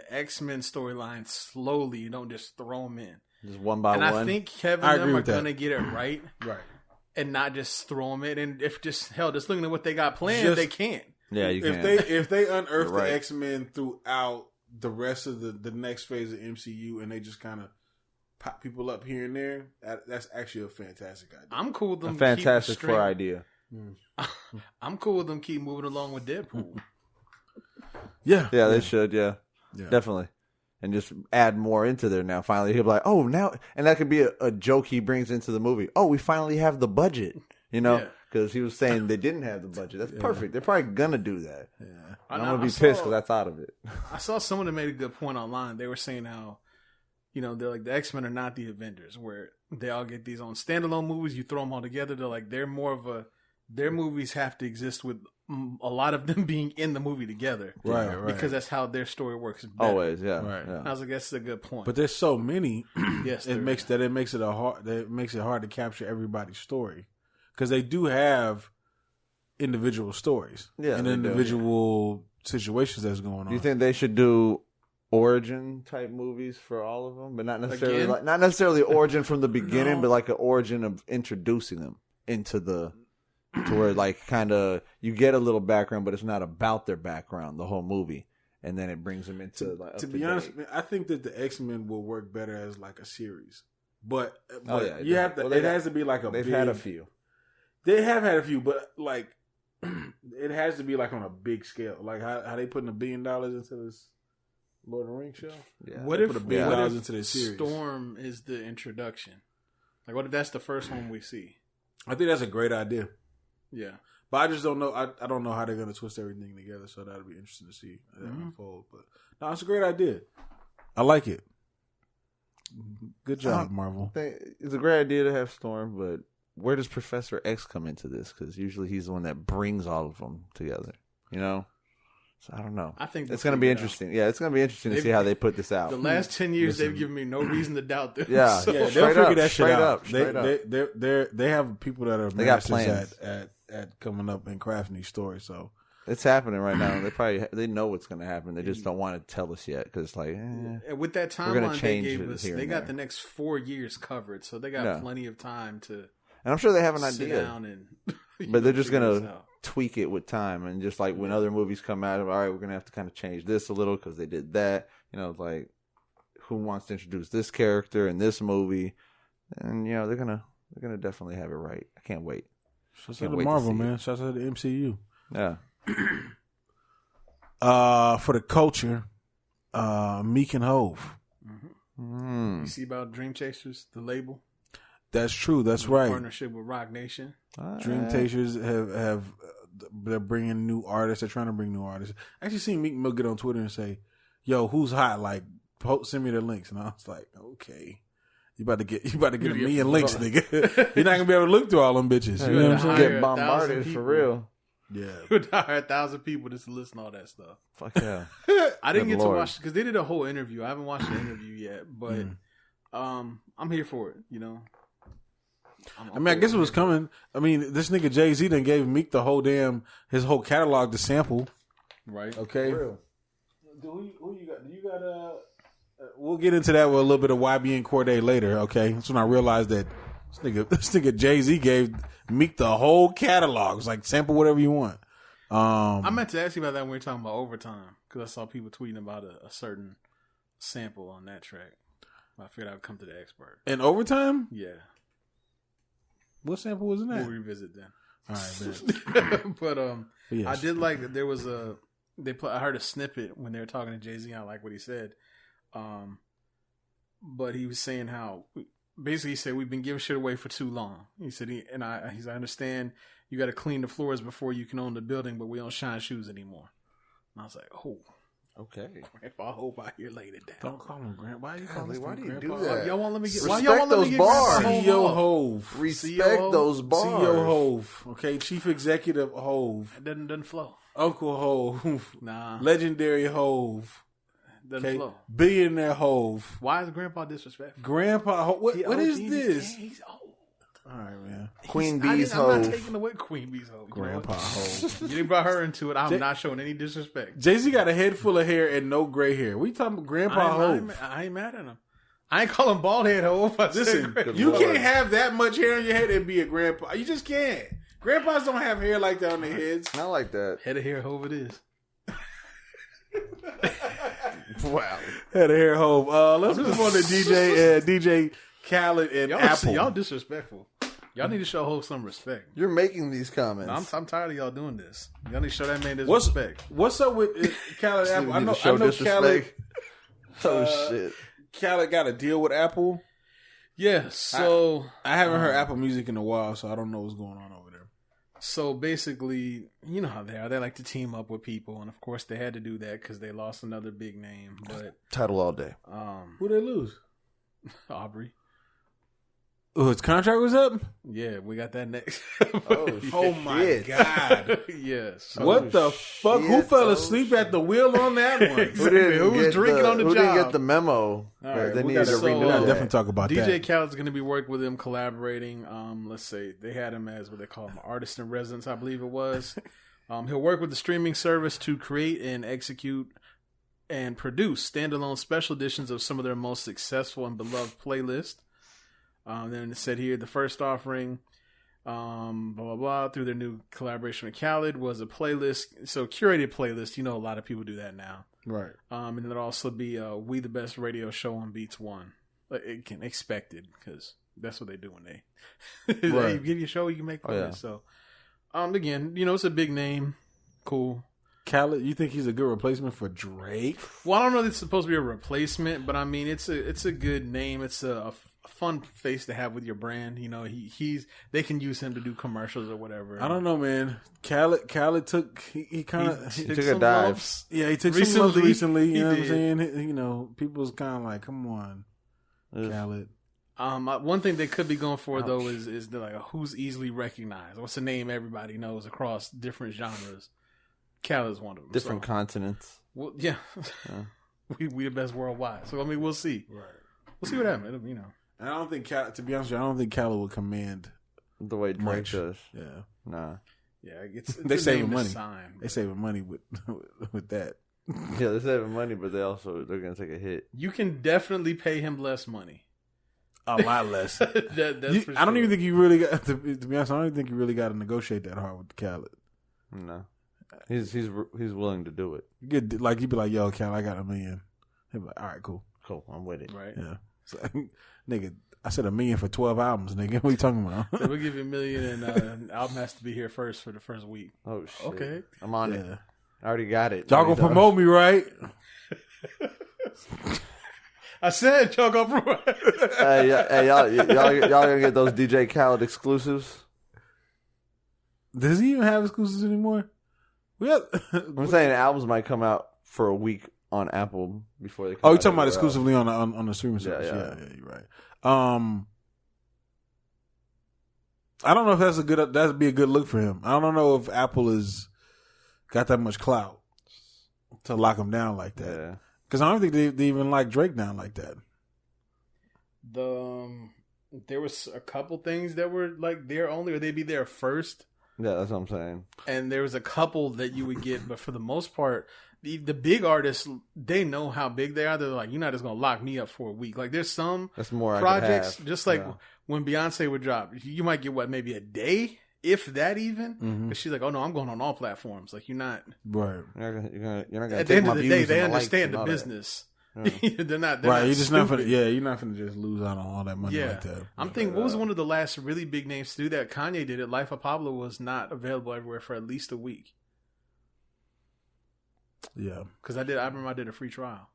X-Men storyline slowly. You don't just throw them in, just one by one. And I think Kevin and them are gonna get it right, and not just throw them in. And if just looking at what they got planned, they can't. Yeah, you can. If they unearth the X-Men throughout the rest of the next phase of MCU, and they just kind of pop people up here and there, that's actually a fantastic idea. I'm cool with them. A fantastic idea. I'm cool with them keep moving along with Deadpool. Yeah, they should. Yeah, definitely. and just add more into there now. Finally, he'll be like, oh, now, and that could be a joke he brings into the movie. Oh, we finally have the budget, you know, because he was saying they didn't have the budget. That's perfect. They're probably gonna do that. Yeah. I'm gonna be pissed because I thought of it. I saw someone that made a good point online. They were saying how, you know, they're like the X-Men are not the Avengers, where they all get these on standalone movies. You throw them all together. They're like they're more of a. Their movies have to exist with a lot of them being in the movie together, right? Because that's how their story works. Better. Always, right. I was like, that's a good point. But there's so many. Yes, it makes it hard to capture everybody's story because they do have individual stories and individual situations that's going on. Do you think they should do origin type movies for all of them, but not necessarily not necessarily origin from the beginning, but like an origin of introducing them into to where like kind of you get a little background, but it's not about their background the whole movie, and then it brings them into like. To be honest, I think that the X-Men will work better as like a series, but you have to. It has to be like a. They've had a few. They have had a few, but like it has to be like on a big scale, like how they putting $1 billion into this Lord of the Rings show. Yeah. What if $1 billion into this series? Storm is the introduction. Like, what if that's the first one we see? I think that's a great idea. Yeah. But I just don't know. I don't know how they're going to twist everything together, so that'll be interesting to see that unfold. But no, it's a great idea. I like it. Good job, Marvel. It's a great idea to have Storm, but where does Professor X come into this? Because usually he's the one that brings all of them together, you know? So I don't know. I think it's going to be interesting. Yeah, it's going to be interesting to see how they put this out. The last 10 years, they've given me no reason to doubt this. Yeah, so. They'll figure that shit out. They have people that are masters at coming up and crafting these stories. So it's happening right now. They know what's going to happen. They just don't want to tell us yet because it's like with that timeline they gave us, they got the next 4 years covered, so they got plenty of time to. And I'm sure they have an sit idea, down and, but they're just going to tweak it with time, and just like when other movies come out, all right, we're going to have to kind of change this a little because they did that. You know, like who wants to introduce this character in this movie, and you know they're gonna definitely have it right. I can't wait. Shouts out to Marvel, man. Shouts out to the MCU. Yeah. For the culture, Meek and Hove. You see about Dream Chasers, the label? That's true. That's right. Partnership with Rock Nation. Dream Chasers they're bringing new artists. They're trying to bring new artists. I actually seen Meek Mill get on Twitter and say, "Yo, who's hot? Like, send me the links." And I was like, "Okay, you about to get a million links, nigga. You're not gonna be able to look through all them bitches. You know what I'm saying? Get bombarded for real." Yeah, you would hire 1,000 people just to listen to all that stuff. Fuck yeah! I didn't get to watch because they did a whole interview. I haven't watched the interview yet, but I'm here for it. You know. I guess it was coming. I mean, this nigga Jay-Z done gave Meek his whole catalog to sample. Right. Okay. Who you got? Do you got we'll get into that with a little bit of YBN Cordae later, okay? That's when I realized that this nigga Jay-Z gave Meek the whole catalog. It's like sample whatever you want. I meant to ask you about that when we were talking about Overtime, because I saw people tweeting about a certain sample on that track. I figured I would come to the expert. In Overtime? Yeah. What sample was in that? We'll revisit then. All right, man. But yes. I did like that there was I heard a snippet when they were talking to Jay-Z. I like what he said. But he was saying how basically he said we've been giving shit away for too long. He said I understand you got to clean the floors before you can own the building, but we don't shine shoes anymore. And I was like, oh. Okay. Grandpa Hope out here laying it down. Don't call him Grandpa. Why you call Why do you Grandpa? do that? Y'all won't let me get Respect those bars. CEO Hove. Respect those bars. CEO Hove. Okay, Chief Executive Hove. It doesn't flow. Uncle Hove. Nah. Legendary Hove. Doesn't flow. Billionaire Hove. Why is Grandpa disrespectful? Grandpa Hove. What is this? He's old. All right, man. Queen Bee's Hove. I'm not taking away Queen Bee's Hove. Grandpa Hove. You didn't brought her into it. I'm not showing any disrespect. Jay-Z got a head full of hair and no gray hair. We talking about Grandpa Hove. I ain't mad at him. I ain't calling bald head Hove. Listen, you can't have that much hair on your head and be a grandpa. You just can't. Grandpas don't have hair like that on their heads. Not like that. Head of hair Hove it is. Wow. Head of hair Hove. Let's move on to DJ Khaled and Apple. Y'all disrespectful. Y'all need to show Hove some respect. You're making these comments. I'm tired of y'all doing this. Y'all need to show that man respect. What's up with Khaled and Apple? I know Oh shit! Khaled got a deal with Apple. Yeah, so I haven't heard Apple Music in a while, so I don't know what's going on over there. So basically, you know how they are. They like to team up with people, and of course, they had to do that because they lost another big name. But Title all day. Who they lose? Aubrey. Oh, his contract was up? Yeah, we got that next. Oh my God. Yes. What the fuck? Who fell asleep at the wheel on that one? Who was drinking on the job? Who didn't get the memo? Right, they needed to renew that. Definitely talk about DJ that. DJ Khaled's going to be working with him, collaborating. Let's say they had him as what they call him, artist in residence, I believe it was. He'll work with the streaming service to create and execute and produce standalone special editions of some of their most successful and beloved playlists. Then it said here the first offering, blah, blah, blah, through their new collaboration with Khaled was a playlist. So curated playlist, you know, a lot of people do that now. Right. And then there'll also be We the Best Radio Show on Beats 1. It can expected because that's what they do when they right. give you a show, you can make playlists. So, again, you know, it's a big name. Cool. Khaled, you think he's a good replacement for Drake? Well, I don't know if it's supposed to be a replacement, but I mean, it's a good name. It's a fun face to have with your brand. You know, they can use him to do commercials or whatever. I don't know, man. Khaled took he kind of took a dive. Lumps. Yeah, he took some lumps recently. You know what I'm saying? You know, people's kind of like, come on, Khaled. One thing they could be going for though is like who's easily recognized. What's a name everybody knows across different genres? Khaled's one of them. Different continents. Well, yeah. we the best worldwide. So I mean, we'll see. Right. We'll see what happens. You know. And I don't think, to be honest with you, I don't think Khaled will command the way Drake does. Yeah. Nah. Yeah, it's they saving money. Sign, they saving money with that. Yeah, they're saving money, but they're gonna take a hit. You can definitely pay him less money. A lot less. That's for sure. I don't even think you really got to be honest. I don't even think you really got to negotiate that hard with Khaled. No, he's willing to do it. You'd be like, "Yo, Khaled, I got $1 million." He'd be like, "All right, cool, I'm with it." Right? Yeah. So, nigga, I said $1 million for 12 albums, nigga. What are you talking about? So we'll give you $1 million, and an album has to be here first for the first week. Oh shit! Okay, I'm on it. I already got it. Y'all gonna promote me, right? I said y'all gonna promote. Hey, y'all gonna get those DJ Khaled exclusives? Does he even have exclusives anymore? I'm saying albums might come out for a week on Apple before they come out. Oh, you're talking about exclusively on the streaming service? Yeah, you're right. I don't know if that'd be a good look for him. I don't know if Apple has got that much clout to lock him down like that. Yeah. Because I don't think they even like Drake down like that. There was a couple things that were like there only, or they'd be there first. Yeah, that's what I'm saying. And there was a couple that you would get, but for the most part, the big artists, they know how big they are. They're like, you're not just gonna lock me up for a week. Like there's some that's more projects, just like when Beyonce would drop, you might get maybe a day, if that even. Mm-hmm. But she's like, oh no, I'm going on all platforms. Like you're not. Right. You're not gonna. At the end of the day, they understand the business. They're not right. You're just not finna. Yeah, you're not finna just lose out on all that money like that. I'm thinking, what was one of the last really big names to do that? Kanye did it. Life of Pablo was not available everywhere for at least a week. Yeah, because I remember I did a free trial.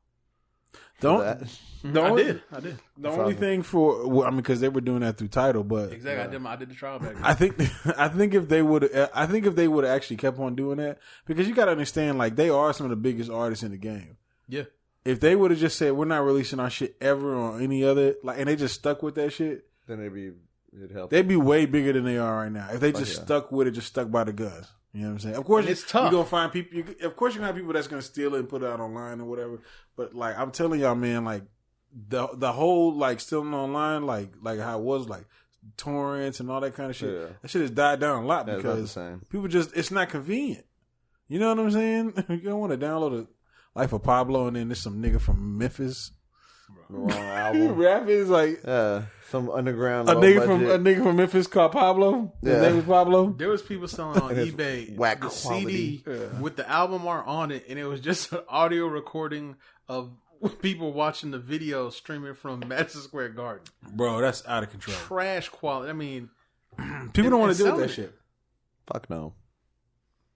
I did. The only thing because they were doing that through Tidal, but exactly, I did the trial back then. I think if they would actually kept on doing that, because you got to understand, like they are some of the biggest artists in the game. Yeah. If they would have just said we're not releasing our shit ever on any other, and they just stuck with that shit, then they'd be way bigger than they are right now. If they just stuck with it, just stuck by the guns. You know what I'm saying? Of course, it's tough. You're gonna find people. Of course, you're gonna have people that's gonna steal it and put it out online or whatever. But like I'm telling y'all, man, like the whole like stealing online, like how it was, like torrents and all that kind of shit. Yeah. That shit has died down a lot because people just it's not convenient. You know what I'm saying? You don't want to download a Life of Pablo and then there's some nigga from Memphis. Wrong album. Rapping is like some underground a nigga from Memphis called Pablo. His name was Pablo. There was people selling on eBay whack the quality. CD with the album art on it, and it was just an audio recording of people watching the video streaming from Madison Square Garden. Bro, that's out of control. Trash quality. I mean, people don't want to deal with that shit. Fuck no.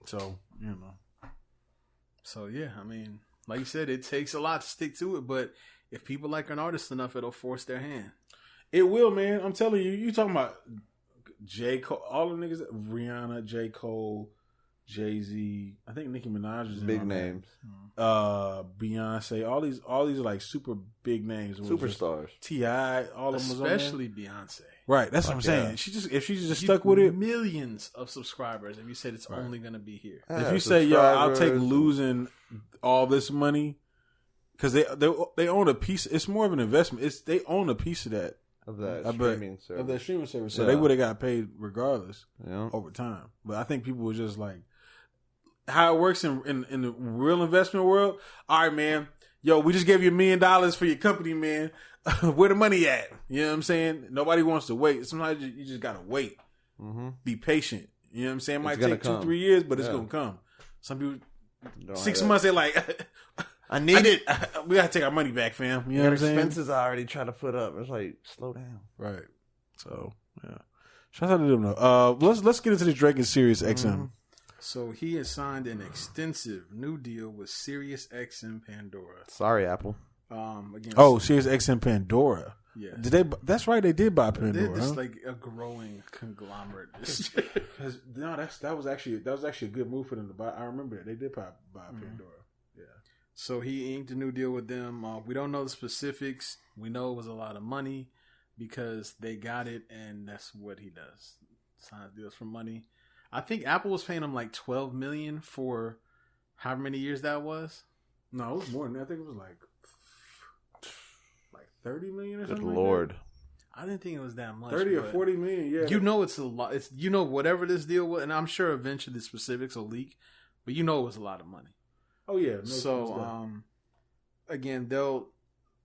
So, you know. So yeah, I mean, Like you said, it takes a lot to stick to it, but if people like an artist enough, it'll force their hand. It will, man. I'm telling you. You talking about J. Cole, all the niggas, Rihanna, J. Cole, Jay-Z, I think Nicki Minaj is in big names. Beyonce, all these are like super big names. Superstars. T.I., all of them. Especially Beyonce. Right, that's what I'm saying. If she just stuck with it. Millions of subscribers, if you said it's only going to be here. If you say, yo, I'll take losing all this money, because they own a piece. It's more of an investment. They own a piece of that. Of that streaming service. So they would have got paid regardless over time. But I think people were just like, how it works in the real investment world. All right, man. Yo, we just gave you $1 million for your company, man. Where the money at? You know what I'm saying? Nobody wants to wait. Sometimes you just gotta wait. Mm-hmm. Be patient. You know what I'm saying? It might take 2-3 years, but it's gonna come. Some people 6 months. They're like, I need it. We gotta take our money back, fam. You know what I'm saying? Expenses I already trying to put up. It's like, slow down. Right. So yeah. Shout out to them though. Let's get into the Drake and Sirius XM. Mm-hmm. So he has signed an extensive new deal with Sirius XM Pandora. Sorry, Apple. Sirius XM Pandora. Yeah. Did they? That's right. They did buy Pandora. It's like a growing conglomerate. That was actually a good move for them to buy. I remember that they did buy Pandora. Yeah. So he inked a new deal with them. We don't know the specifics. We know it was a lot of money because they got it, and that's what he does. Signs deals for money. I think Apple was paying him like $12 million for however many years that was. No, it was more than that. I think it was like $30 million or something. Good Lord. Like that. I didn't think it was that much. 30 or 40 million, yeah. You know it's a lot. It's, you know, whatever this deal was, and I'm sure eventually the specifics will leak, but you know it was a lot of money. Oh, yeah. Again,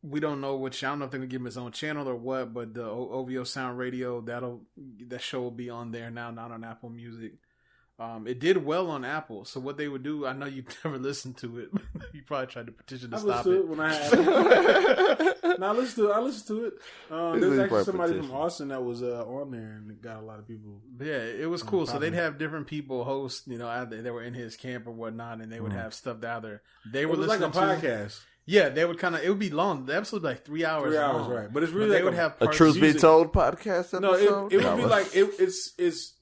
we don't know which, I don't know if they're going to give him his own channel or what, but the OVO Sound Radio, that show will be on there now, not on Apple Music. It did well on Apple, so what they would do, I know you've never listened to it. You probably tried to petition to stop it. When I had it. I listened to it. There's actually somebody from Austin that was on there and it got a lot of people. Yeah, it was cool. So they'd have different people host, you know, they were in his camp or whatnot, and they would have stuff out there. They were listening like a podcast. Yeah, they would it would be long. The episode would be like 3 hours. 3 hours, long. Right? But it's really they like would have a Truth Be Told podcast episode. No, it would be like it's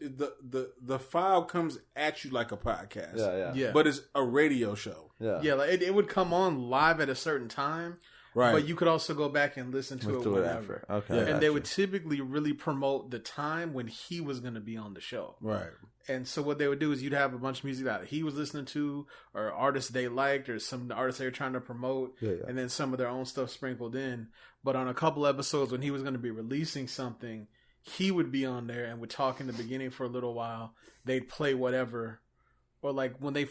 the file comes at you like a podcast. Yeah. But it's a radio show. Yeah. Like it would come on live at a certain time. Right. But you could also go back and listen to it whenever. Okay. Yeah, and they would typically really promote the time when he was going to be on the show. Right. And so what they would do is you'd have a bunch of music that he was listening to, or artists they liked, or some artists they were trying to promote, and then some of their own stuff sprinkled in. But on a couple episodes when he was going to be releasing something, he would be on there and would talk in the beginning for a little while. They'd play whatever. Or like when I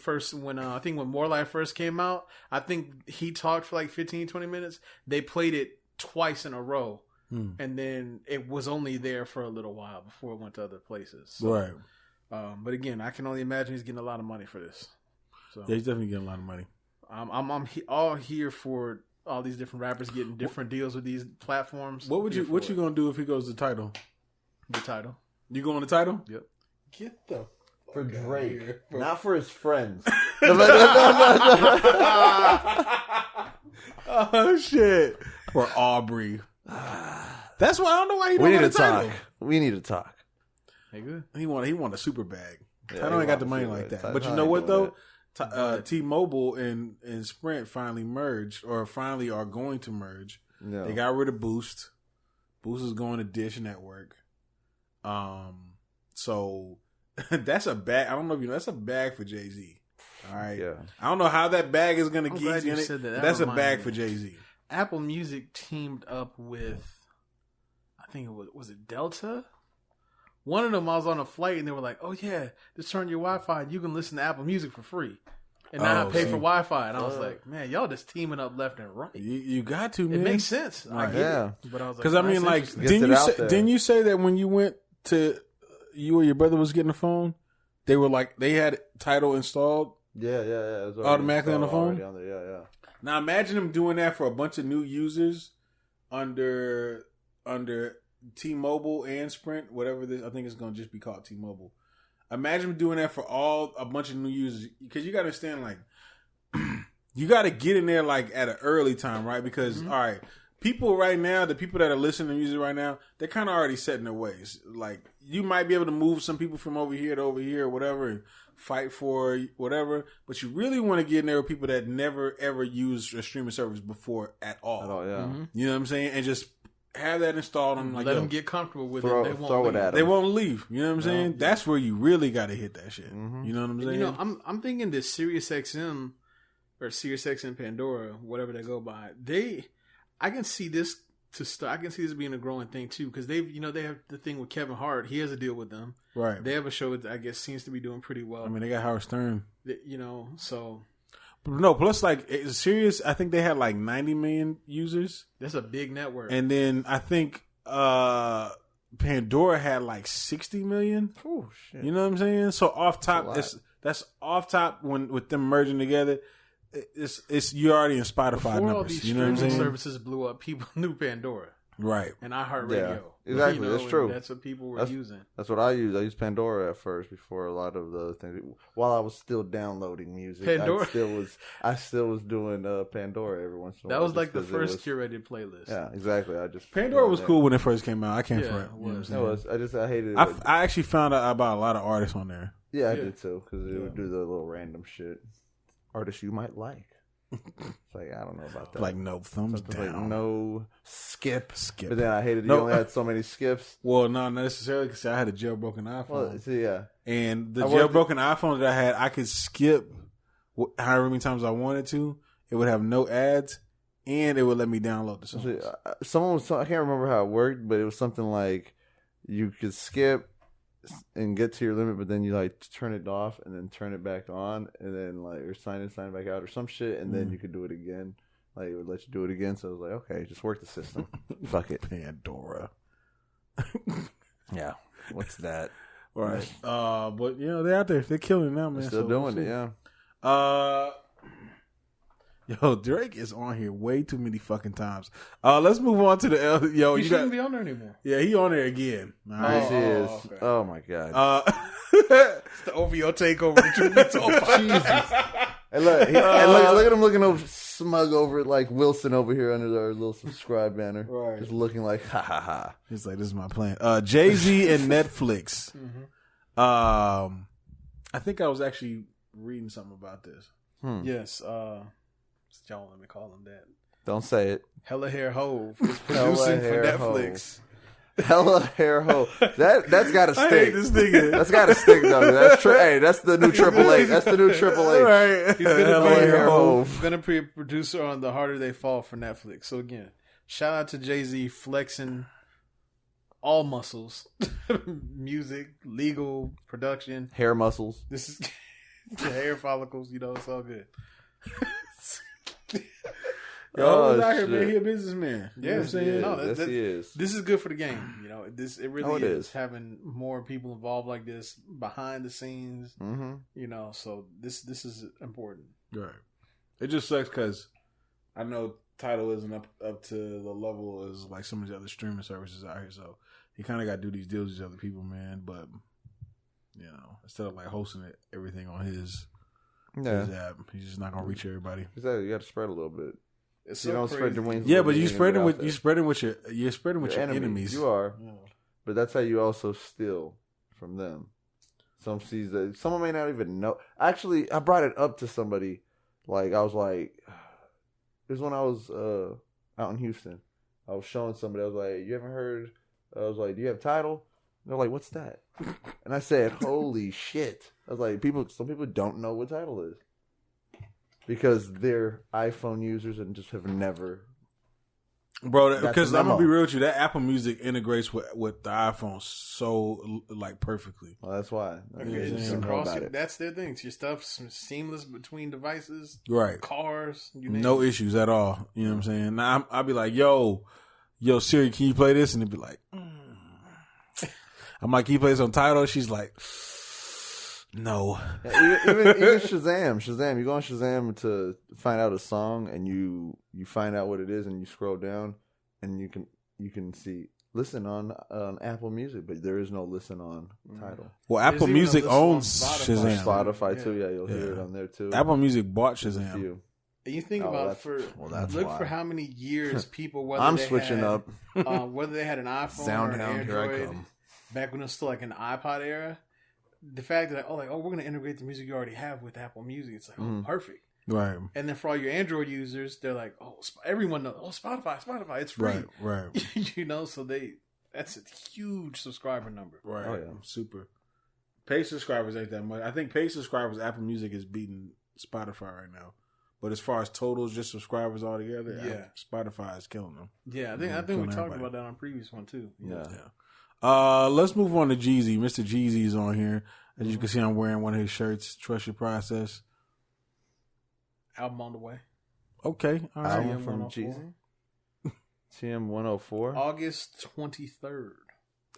think when More Life first came out, I think he talked for like 15, 20 minutes. They played it twice in a row. And then it was only there for a little while before it went to other places. So, right. But again, I can only imagine he's getting a lot of money for this. So yeah, he's definitely getting a lot of money. I'm all here for all these different rappers getting different deals with these platforms. What you gonna do if he goes to Tidal? The Tidal. You going to Tidal? Yep. Get the for Drake, not for his friends. Oh shit! For Aubrey. That's why I don't know why he don't want to talk. We need to talk. Hey, good. He want a super bag. I don't got the money like that. But you know what though? T-Mobile and Sprint finally merged, or finally are going to merge. No. They got rid of Boost. Boost is going to Dish Network. So that's a bag. I don't know if you know. That's a bag for Jay-Z. All right. Yeah. I don't know how that bag is going to get in it. That's a bag for Jay-Z. Apple Music teamed up with, I think it was it Delta? One of them, I was on a flight and they were like, "Oh yeah, just turn your Wi-Fi and you can listen to Apple Music for free." And now I pay for Wi-Fi, and I was like, "Man, y'all just teaming up left and right." You got to, man. It makes sense. Right. I get it. But I was like, because I mean, like, didn't you say that when you went to you or your brother was getting a phone, they were like they had Tidal installed? Yeah. It was automatically on the phone. On there. Yeah. Now imagine them doing that for a bunch of new users under T-Mobile and Sprint, whatever this. I think it's going to just be called T-Mobile. Imagine doing that for a bunch of new users, because you got to understand, like, you got to get in there like at an early time, right? Because all right, people right now, the people that are listening to music right now, they're kind of already set in their ways. Like you might be able to move some people from over here to over here or whatever, and fight for whatever. But you really want to get in there with people that never ever used a streaming service before at all. You know what I'm saying? And just have that installed on. Like, let them get comfortable with it. They won't leave. You know what I'm saying? That's where you really got to hit that shit. You know what I'm saying? You know, I'm thinking that Sirius XM or Sirius XM Pandora, whatever they go by, I can see this I can see this being a growing thing too, because they have the thing with Kevin Hart. He has a deal with them, right? They have a show that I guess seems to be doing pretty well. I mean, they got Howard Stern, so. But no, plus like Sirius, I think they had like 90 million users. That's a big network. And then I think Pandora had like 60 million. Oh shit! You know what I'm saying? So off top, that's off top when with them merging together. It's you already in Spotify Before numbers. All these you know what I'm saying? Services blew up, people knew Pandora, right? And iHeartRadio. Yeah, exactly. That's true. That's what people were using. That's what I used. I used Pandora at first before a lot of the things. While I was still downloading music, Pandora. I still was doing Pandora every once in a while. That was like the first curated playlist. Yeah, exactly. Pandora was cool when it first came out. I can't front. It was. I hated it. I actually found out about a lot of artists on there. Yeah, I did too, because it would do the little random shit. Artists you might like. It's like, I don't know about that. Like no thumbs down. Like no skip. But then I hated you only had so many skips. Well, not necessarily, because I had a jailbroken iPhone. Well, see, yeah. And the jailbroken iPhone that I had, I could skip however many times I wanted to. It would have no ads, and it would let me download the songs. I can't remember how it worked, but it was something like you could skip and get to your limit, but then you like turn it off and then turn it back on, and then like or sign it back out or some shit, and then you could do it again. Like it would let you do it again. So I was like, okay, just work the system. Fuck it, Pandora. Yeah, what's that? Right. But they're out there. They're killing it now, man. They're still doing it. Yeah. Yo, Drake is on here way too many fucking times. Let's move on to the He shouldn't be on there anymore. Yeah, he on there again. Yes, he is. Okay. Oh my god. It's the OVO takeover. The truth be told. Jesus. And look at him looking over smug over like Wilson over here under our little subscribe banner, right? Just looking like ha ha ha. He's like, this is my plan. Jay-Z and Netflix. I think I was actually reading something about this. Yes. Don't let me call him that. Don't say it. Hella Hair Hove is producing for Netflix. Hella Hair Hove. That's got to stick. I hate this nigga. That's got to stick though. That's the new Triple H. That's the new Triple H. Right. He's gonna be a producer on The Harder They Fall for Netflix. So again, shout out to Jay-Z flexing all muscles, music, legal, production, hair muscles. This is the hair follicles. It's all good. He's out here, man. He a businessman. Yeah, you know what I'm saying? Yes, he is. This is good for the game. It really is having more people involved like this behind the scenes. So this is important. Right. It just sucks because I know Tidal isn't up to the level as like some of the other streaming services out here. So he kind of got to do these deals with these other people, man. But instead of like hosting everything on his app, he's just not gonna reach everybody. Exactly. You got to spread a little bit. It's you so don't crazy. spread your wings. Yeah, but you're spreading with your enemies. You are, but that's how you also steal from them. Some sees that someone may not even know. Actually, I brought it up to somebody. Like I was like, it was when I was out in Houston. I was showing somebody. I was like, "You haven't heard?" I was like, "Do you have Tidal?" And they're like, "What's that?" And I said, "Holy shit!" I was like, some people don't know what Tidal is. Because they're iPhone users and just have never, bro. Because I'm gonna be real with you, that Apple Music integrates with the iPhone so like perfectly. Well, that's why. That's their thing. Your stuff's seamless between devices, right? Cars, no issues at all. You know what I'm saying? Now I'll be like, yo, Siri, can you play this? And it'd be like, I'm like, can you play this on Tidal? She's like, no. Yeah, even Shazam. You go on Shazam to find out a song, and you find out what it is, and you scroll down, and you can see listen on Apple Music, but there is no listen on Tidal. Well, Apple Music owns Shazam. Shazam. Spotify too. Yeah, you'll hear it on there too. Apple Music bought Shazam. And you think about look for how many years people. Whether I'm they switching had, up. Whether they had an iPhone or an Android, back when it was still like an iPod era. The fact that we're going to integrate the music you already have with Apple Music. It's like perfect. Right. And then for all your Android users, they're like, everyone knows, Spotify, it's free. Right. So that's a huge subscriber number. Right. Oh, yeah. Super. Paid subscribers ain't that much. I think paid subscribers, Apple Music is beating Spotify right now. But as far as totals, just subscribers altogether, Spotify is killing them. Yeah, I think we talked about that on a previous one too. Yeah. Let's move on to Jeezy. Mr. Jeezy's on here. As you can see, I'm wearing one of his shirts. Trust Your Process. Album on the way. Okay. All right. Album from Jeezy. TM 104. August 23rd.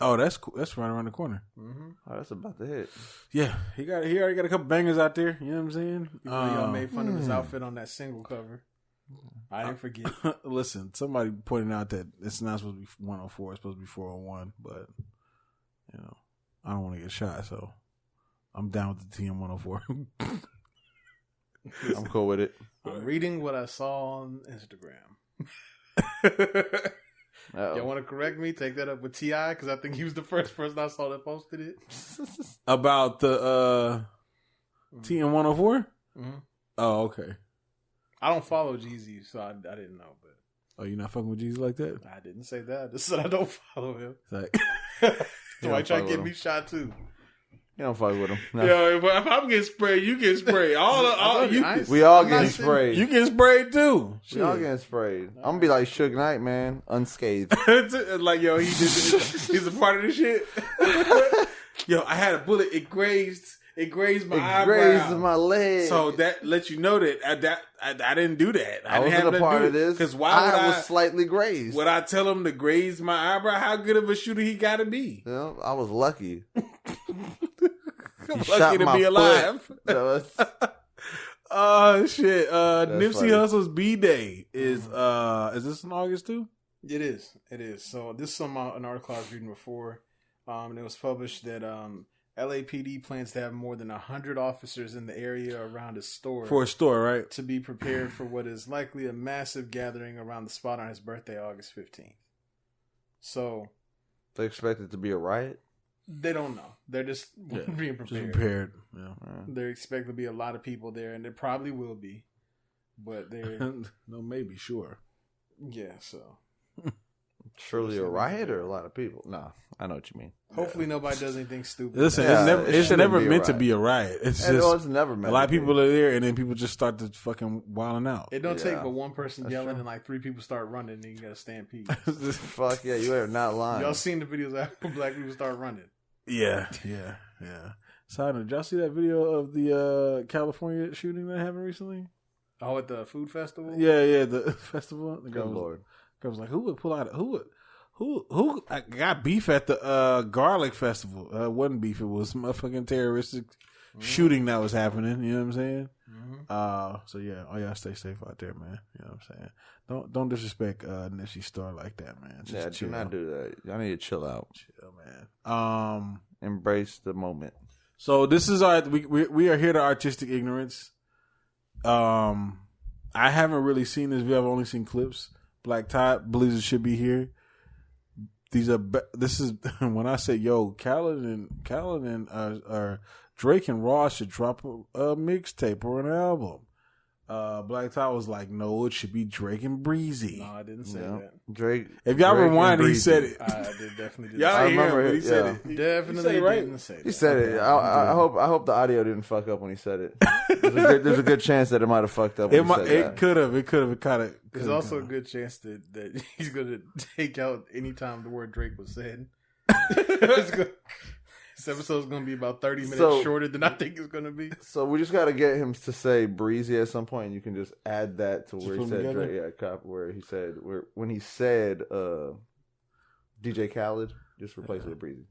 Oh, that's cool. That's right around the corner. Mm-hmm. Oh, that's about to hit. Yeah, he already got a couple bangers out there. You know what I'm saying? Y'all made fun of his outfit on that single cover. I didn't forget. Listen, somebody pointed out that it's not supposed to be 104. It's supposed to be 401. But I don't want to get shot, so I'm down with the TM 104. I'm cool with it. I'm reading what I saw on Instagram. Y'all want to correct me? Take that up with T.I. because I think he was the first person I saw that posted it. About the TM 104? Mm-hmm. Oh, okay. I don't follow Jeezy, so I didn't know. But oh, you're not fucking with Jeezy like that? I didn't say that. I just said I don't follow him. Like, so I try to get me shot too. You don't fuck with him. No. Yo, if I'm getting sprayed, you get sprayed. We all getting sprayed. You get sprayed too. We all getting sprayed. I'm gonna be like Suge Knight, man, unscathed. Like, yo, he's a part of the shit. Yo, I had a bullet. It grazed my eyebrow. It grazed my leg. So that lets you know that I didn't do that. I wasn't a part of this. Because I was slightly grazed. Would I tell him to graze my eyebrow? How good of a shooter he got to be? I was lucky. Lucky to be alive. Oh shit! Nipsey Hussle's B-Day is this in August too? It is. So this is an article I was reading before, and it was published that LAPD plans to have more than 100 officers in the area around a store for a store, right? To be prepared for what is likely a massive gathering around the spot on his birthday, August 15th. So they expect it to be a riot. They don't know. They're just being prepared. Just prepared. Yeah. They're expecting to be a lot of people there, and there probably will be. But they're no, maybe, sure. Yeah, so surely a riot or a lot of people? No, I know what you mean. Hopefully nobody does anything stupid. Listen, it's never meant to be a riot. It's never meant. A lot of people are there, and then people just start to fucking wilding out. It don't take but one person yelling and like 3 people start running, and you got a stampede. Fuck yeah, you are not lying. Y'all seen the videos after black people start running? Yeah. So, did y'all see that video of the California shooting that happened recently? Oh, at the food festival? Yeah, the festival. The girl was like, who would pull out? Who got beef at the garlic festival? Wasn't beef. It was motherfucking terroristic shooting that was happening. You know what I'm saying? Mm-hmm. So yeah, y'all stay safe out there, man. You know what I'm saying? Don't disrespect Nipsey's store like that, man. Just chill. Do not do that. Y'all need to chill out. Chill, man. Embrace the moment. So this is we are here to artistic ignorance. I haven't really seen this video. I've only seen clips. Black Todd believes it should be here. This is when I say, yo, Khaled and Drake and Ross should drop a mixtape or an album. Black Todd was like, no, it should be Drake and Breezy. No, I didn't say that. Drake. If y'all rewind, he said it. I did definitely. Y'all remember it? He said it. He definitely didn't say that. He said it. I hope the audio didn't fuck up when he said it. There's a good chance that it might have fucked up. It could have. It kind of. There's also a good chance that he's going to take out any time the word Drake was said. This episode's going to be about 30 minutes shorter than I think it's going to be. So we just got to get him to say Breezy at some point. And you can just add that to where he said Drake. Yeah, where he said when he said DJ Khaled, just replace it with Breezy.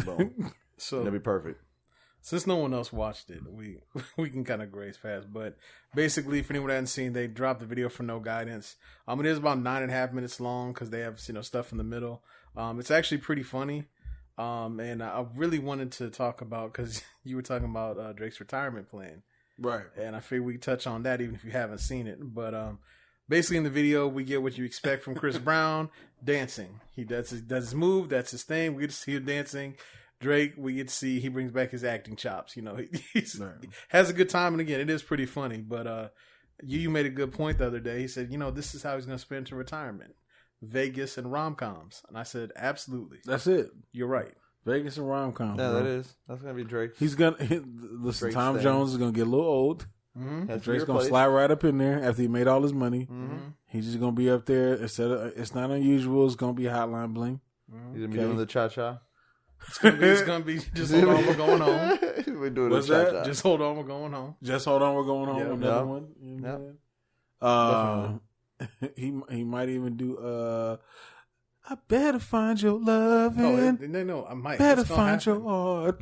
Boom. So that'd be perfect. Since no one else watched it, we can kind of graze past. But basically, if anyone hasn't seen, they dropped the video for no guidance. It is about 9.5 minutes long because they have stuff in the middle. It's actually pretty funny. And I really wanted to talk about, because you were talking about Drake's retirement plan. Right. And I figure we can touch on that even if you haven't seen it. But basically in the video, we get what you expect from Chris Brown, dancing. He does his move. That's his thing. We get to see him dancing. Drake, we get to see he brings back his acting chops. He has a good time. And again, it is pretty funny. But you made a good point the other day. He said, this is how he's going to spend to retirement. Vegas and rom-coms. And I said, absolutely. That's it. You're right. Vegas and rom-coms. Yeah, that is. That's going to be Drake. He's going to... Listen, Tom Jones is going to get a little old. Mm-hmm. Drake's going to slide right up in there after he made all his money. Mm-hmm. He's just going to be up there. It's not unusual. It's going to be Hotline Bling. Mm-hmm. He's going to be doing the cha-cha. It's gonna be just hold on, we're going home. We're doing What's that? Just hold on, we're going home. Just hold on, we're going home. Yep. Another one. He might even do. I better find your love. No, I might. Better find your heart.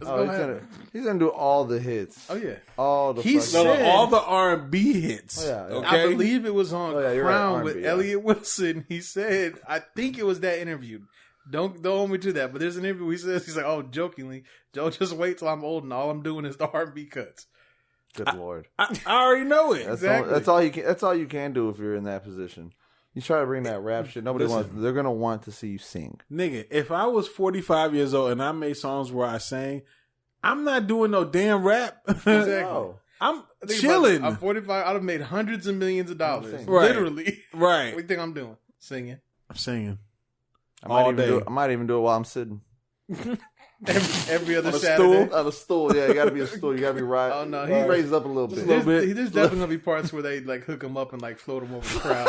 He's gonna do all the hits. Oh yeah, all the. He said all the R&B hits. Oh, yeah. Okay? I believe it was on Crown right, with Elliot Wilson. He said, I think it was that interview. Don't hold me to that, but there's an interview he says, he's like, oh, jokingly, Joe, just wait till I'm old and all I'm doing is the R&B cuts. Good Lord. I already know it. That's all you can do if you're in that position. You try to bring that rap shit, they're going to want to see you sing. Nigga, if I was 45 years old and I made songs where I sang, I'm not doing no damn rap. Exactly. No. I'm chilling. I'm 45, I'd have made hundreds of millions of dollars. Right. Literally. Right. What do you think I'm doing? Singing. I'm singing. I might even do it while I'm sitting. every other on Saturday. On a stool, yeah. You got to be a stool. You got to be right. Oh no, he raised up a little bit. There's definitely gonna be parts where they like hook him up and like float him over the crowd.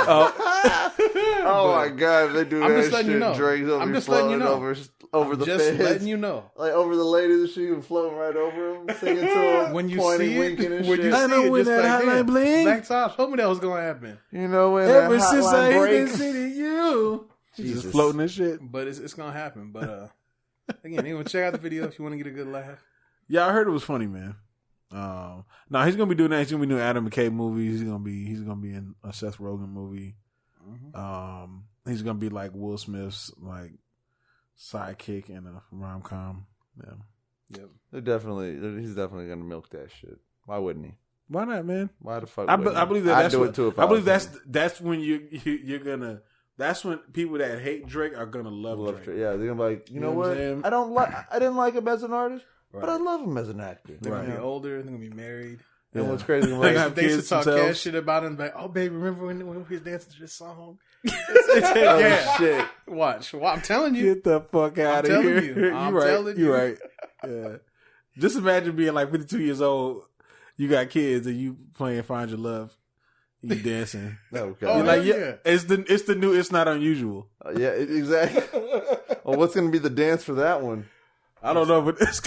Oh my god, they do that shit. You know. Drake's I'm just letting you know. Over the just fence. letting you know. Like over the ladies and shit, floating right over him, singing to him, when you pointing, see winking, and when shit. you see I know it, when just that like, hotline bling. Black Top told me that was gonna happen. You know when ever that since I hotline hit breaks. the city, you just floating this shit. But it's gonna happen. But again, anyone check out the video if you want to get a good laugh. Yeah, I heard it was funny, man. No, he's gonna be doing that. He's gonna be doing Adam McKay movies. He's gonna be in a Seth Rogen movie. Mm-hmm. He's gonna be like Will Smith's like sidekick in a rom-com. Yeah. He's definitely gonna milk that shit. Why wouldn't he? Why not, man? Why the fuck? I believe that. I'd do it too. I believe that's when you're gonna. That's when people that hate Drake are gonna love Drake. Yeah, they're gonna be like, you know what? I didn't like him as an artist, but I love him as an actor. They're gonna be older. They're gonna be married. And what's crazy? They should talk cash shit about him. Like, oh, baby, remember when he was dancing to this song? Yeah. Shit. Watch. I'm telling you. Get the fuck out of here. I'm telling you. You're right. Yeah. Just imagine being like 52 years old. You got kids and you playing Find Your Love. You dancing. Okay. Oh, like, yeah. It's the new. It's not unusual. Yeah, exactly. Well, what's going to be the dance for that one? I don't know, but it's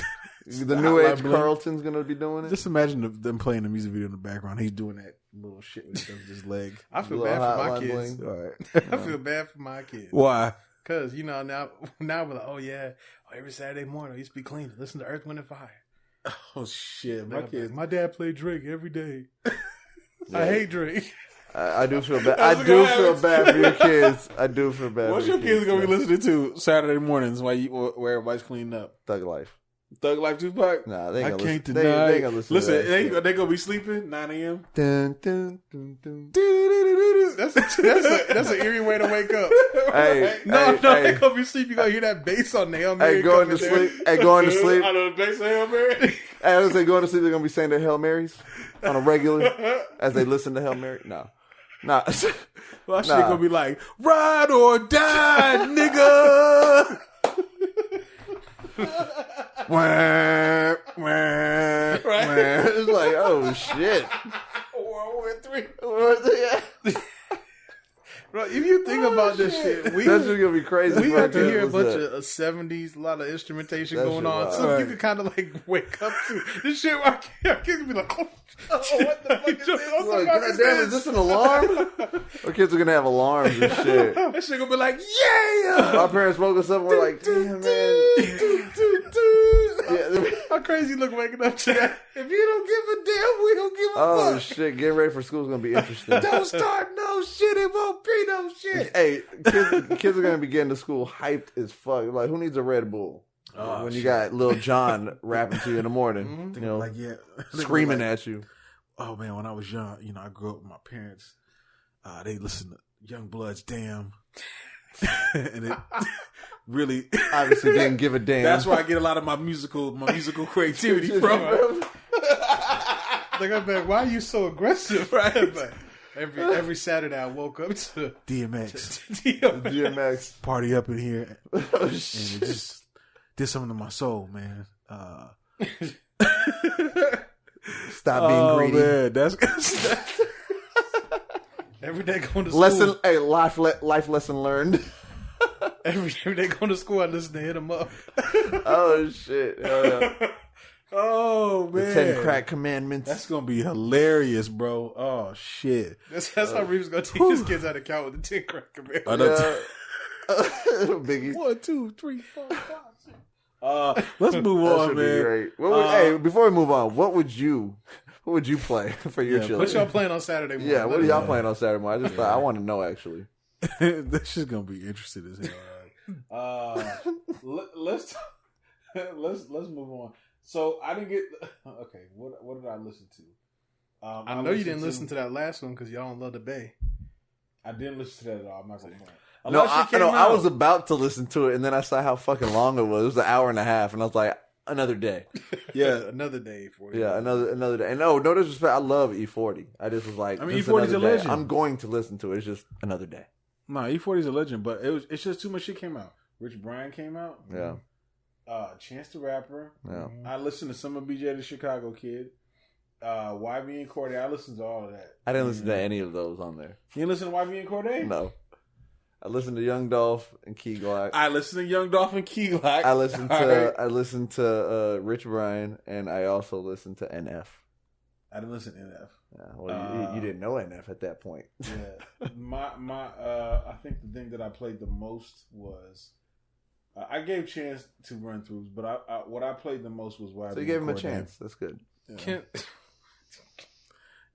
the new age Carlton's going to be doing it. Just imagine them playing the music video in the background. He's doing that little shit with his leg. I feel bad for my kids. All right. I feel bad for my kids. Why? Because now we're like, oh yeah, every Saturday morning I used to be cleaning, listen to Earth, Wind, and Fire. Oh shit, my dad played Drake every day. I hate Drake. I do feel bad. I do feel bad for your kids. I do feel bad. What's your kids gonna be listening to Saturday mornings where everybody's cleaning up? Thug Life. Thug Life Tupac? Nah, they ain't gonna can't listen. deny. They ain't gonna listen. Listen, they gonna be sleeping 9 a.m. Dun, dun, dun, dun. That's an eerie way to wake up. Hey, they gonna be sleeping. You gonna hear that bass on Hail Mary. Hey, going to sleep. Hey, going to sleep. I know the bass on Hail Mary. Hey, I was say going to sleep. They're gonna be saying their Hail Marys on a regular as they listen to Hail Mary. No. Nah. Well, shit gonna be like, ride or die, nigga. Right? It's like, oh shit. World War III. Bro, if you think about this shit, that's just gonna be crazy. We have to hear a bunch of 70s, a lot of instrumentation going on, so you can kind of like wake up to this shit. Our kids be like, "Oh, what the fuck is this? Like, God damn, is this an alarm?" Our kids are gonna have alarms and shit. That shit gonna be like, yeah. Our parents woke us up and we're like, damn, man. How crazy you look waking up to that? If you don't give a damn, we don't give a fuck. Oh shit, getting ready for school is gonna be interesting. Don't start no shit. It won't be no shit. Hey, kids are gonna be getting to school hyped as fuck. Like, who needs a Red Bull when you got Lil Jon rapping to you in the morning? You know, like, yeah, screaming at you. oh man, when I was young, I grew up with my parents. They listened to Youngbloods, Damn. And it really obviously didn't give a damn. That's where I get a lot of my musical creativity from. Like, I'm like, why are you so aggressive? Right? Like, every Saturday I woke up to DMX. DMX. Party up in here. And it just did something to my soul, man. Stop being greedy. Man, that's every day going to school. Life lesson learned. every day going to school, I listen to Hit 'Em Up. Oh shit! Oh man, the 10 crack commandments. That's gonna be hilarious, bro. Oh shit. That's how Reeves gonna teach his kids how to count with the 10 crack commandments. Biggie. 1, 2, 3, 4, 5, 6. Let's move on, man. Great. Hey, before we move on, what would you play for your children? What y'all playing on Saturday morning? Yeah, what are y'all playing on Saturday morning? I just thought I want to know actually. This is gonna be interesting as hell. Let's move on. So I didn't get okay. What did I listen to? I know you didn't listen to that last one because y'all don't love the Bay. I didn't listen to that at all. I'm not gonna front. I was about to listen to it, and then I saw how fucking long it was. It was an hour and a half, and I was like, another day. Yeah, another day for you. Yeah, another day. And no disrespect, I love E40. I just was like, E40's a legend. I'm going to listen to it. It's just another day. No, E40's a legend, but it's just too much shit came out. Rich Brian came out. Yeah. Chance the Rapper. Yeah. I listened to some of BJ the Chicago Kid. YBN Cordae. I listened to all of that. I didn't listen to any of those on there. You didn't listen to YBN Cordae? No. I listened to Young Dolph and Key Glock. I listened to Young Dolph and Key Glock. I listened to Rich Brian, and I also listened to NF. I didn't listen to NF. Yeah, well, you didn't know NF at that point. Yeah. I think the thing that I played the most was I gave Chance to run throughs, but what I played the most was YBN. So you gave him a Cordae. chance. That's good. Yeah.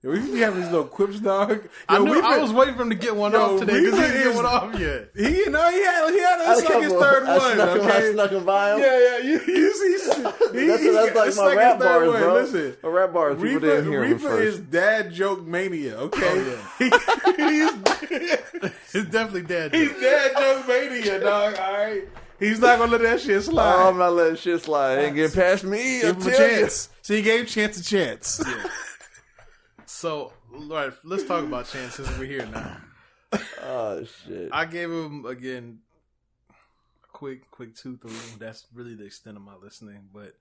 We be having these little quips, dog. I was waiting for him to get one off today because he didn't get one off yet. He had that's like his third one. I snuck him by him. Yeah. You see, that's like my rap bars, bro. Listen, my rap bars. People didn't hear him Riffa first. is dad joke mania. Okay, He's definitely dad joke. He's dad joke mania, dog. All right. He's not gonna let that shit slide. Oh, I'm not letting shit slide. Ain't getting past me. Give him a chance. So he gave Chance a chance. Yeah. So, all right, let's talk about Chance since we're here now. Oh shit! I gave him again a quick 2 through. That's really the extent of my listening, but.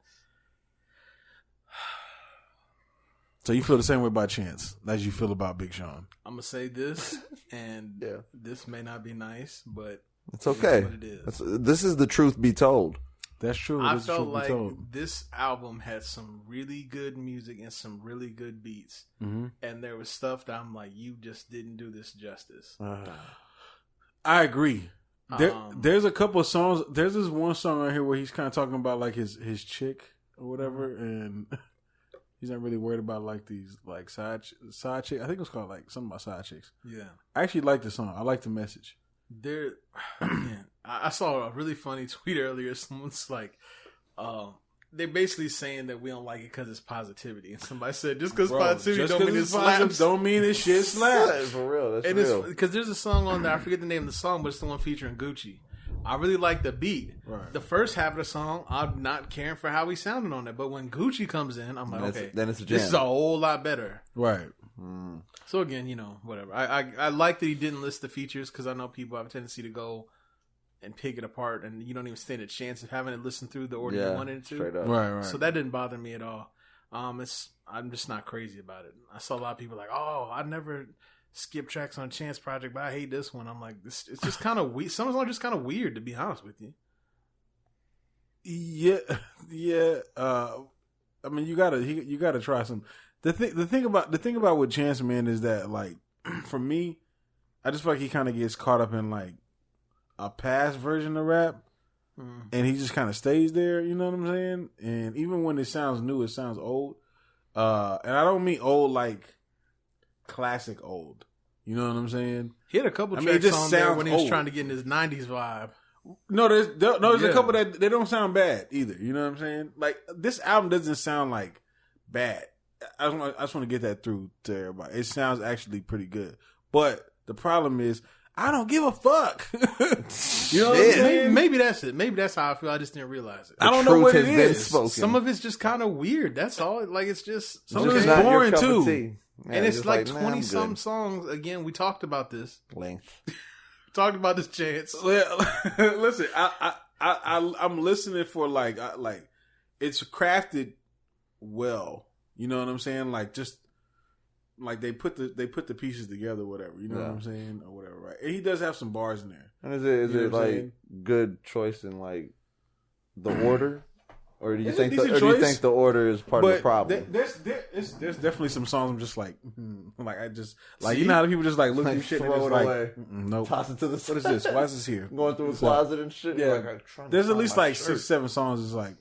So you feel the same way about Chance as you feel about Big Sean? I'm gonna say this, and this may not be nice, but it's okay. What it is. This is the truth be told. That's true. I felt like this album had some really good music and some really good beats, and there was stuff that I'm like, you just didn't do this justice. I agree. There's a couple of songs. There's this one song right here where he's kind of talking about like his chick or whatever, and he's not really worried about like these like side chick. I think it was called like something about side chicks. Yeah, I actually like the song. I like the message. I saw a really funny tweet earlier. Someone's like, they're basically saying that we don't like it because it's positivity. And somebody said, just because positivity don't mean it slaps. Don't mean it shit slaps. For real. That's real. Because there's a song on there, I forget the name of the song, but it's the one featuring Gucci. I really like the beat. Right. The first half of the song, I'm not caring for how he sounded on it. But when Gucci comes in, I'm like, okay, then it's a jam. This is a whole lot better. Right. So again, whatever. I like that he didn't list the features because I know people have a tendency to go and pick it apart, and you don't even stand a chance of having it listen through the order you wanted it to. Straight up. Right. So that didn't bother me at all. I'm just not crazy about it. I saw a lot of people like, oh, I never skip tracks on Chance Project, but I hate this one. I'm like, it's just kind of weird. Some songs are just kind of weird, to be honest with you. Yeah. I mean, you gotta try some. The thing about with Chance, man, is that like for me, I just feel like he kind of gets caught up in like a past version of rap, and he just kind of stays there. You know what I'm saying? And even when it sounds new, it sounds old. And I don't mean old like classic old. You know what I'm saying? He had a couple tracks on there when he was trying to get in his 90s vibe. No, there's a couple that they don't sound bad either. You know what I'm saying? Like this album doesn't sound like bad I just want to get that through to everybody. It sounds actually pretty good, but the problem is I don't give a fuck. You know what I'm saying? Maybe that's it. Maybe that's how I feel. I just didn't realize it. I don't know what it is. Some of it's just kind of weird. That's all. Like it's just some of it's boring too. Yeah, and it's like 20-something songs. Again, we talked about this. Length. Talked about this, Chance. Listen, I'm listening for like it's crafted well. You know what I'm saying? Like just like they put the pieces together, whatever. You know what I'm saying, or whatever, right? And he does have some bars in there. And is it like good choice in like the order, or do you think the order is part of the problem? There's definitely some songs I'm just like, like I just like you know how people just like look at shit and throw it away, nope. Toss it to the side. What is this? Why is this here? Going through a closet and shit. Yeah, there's at least like 6-7 songs. It's like.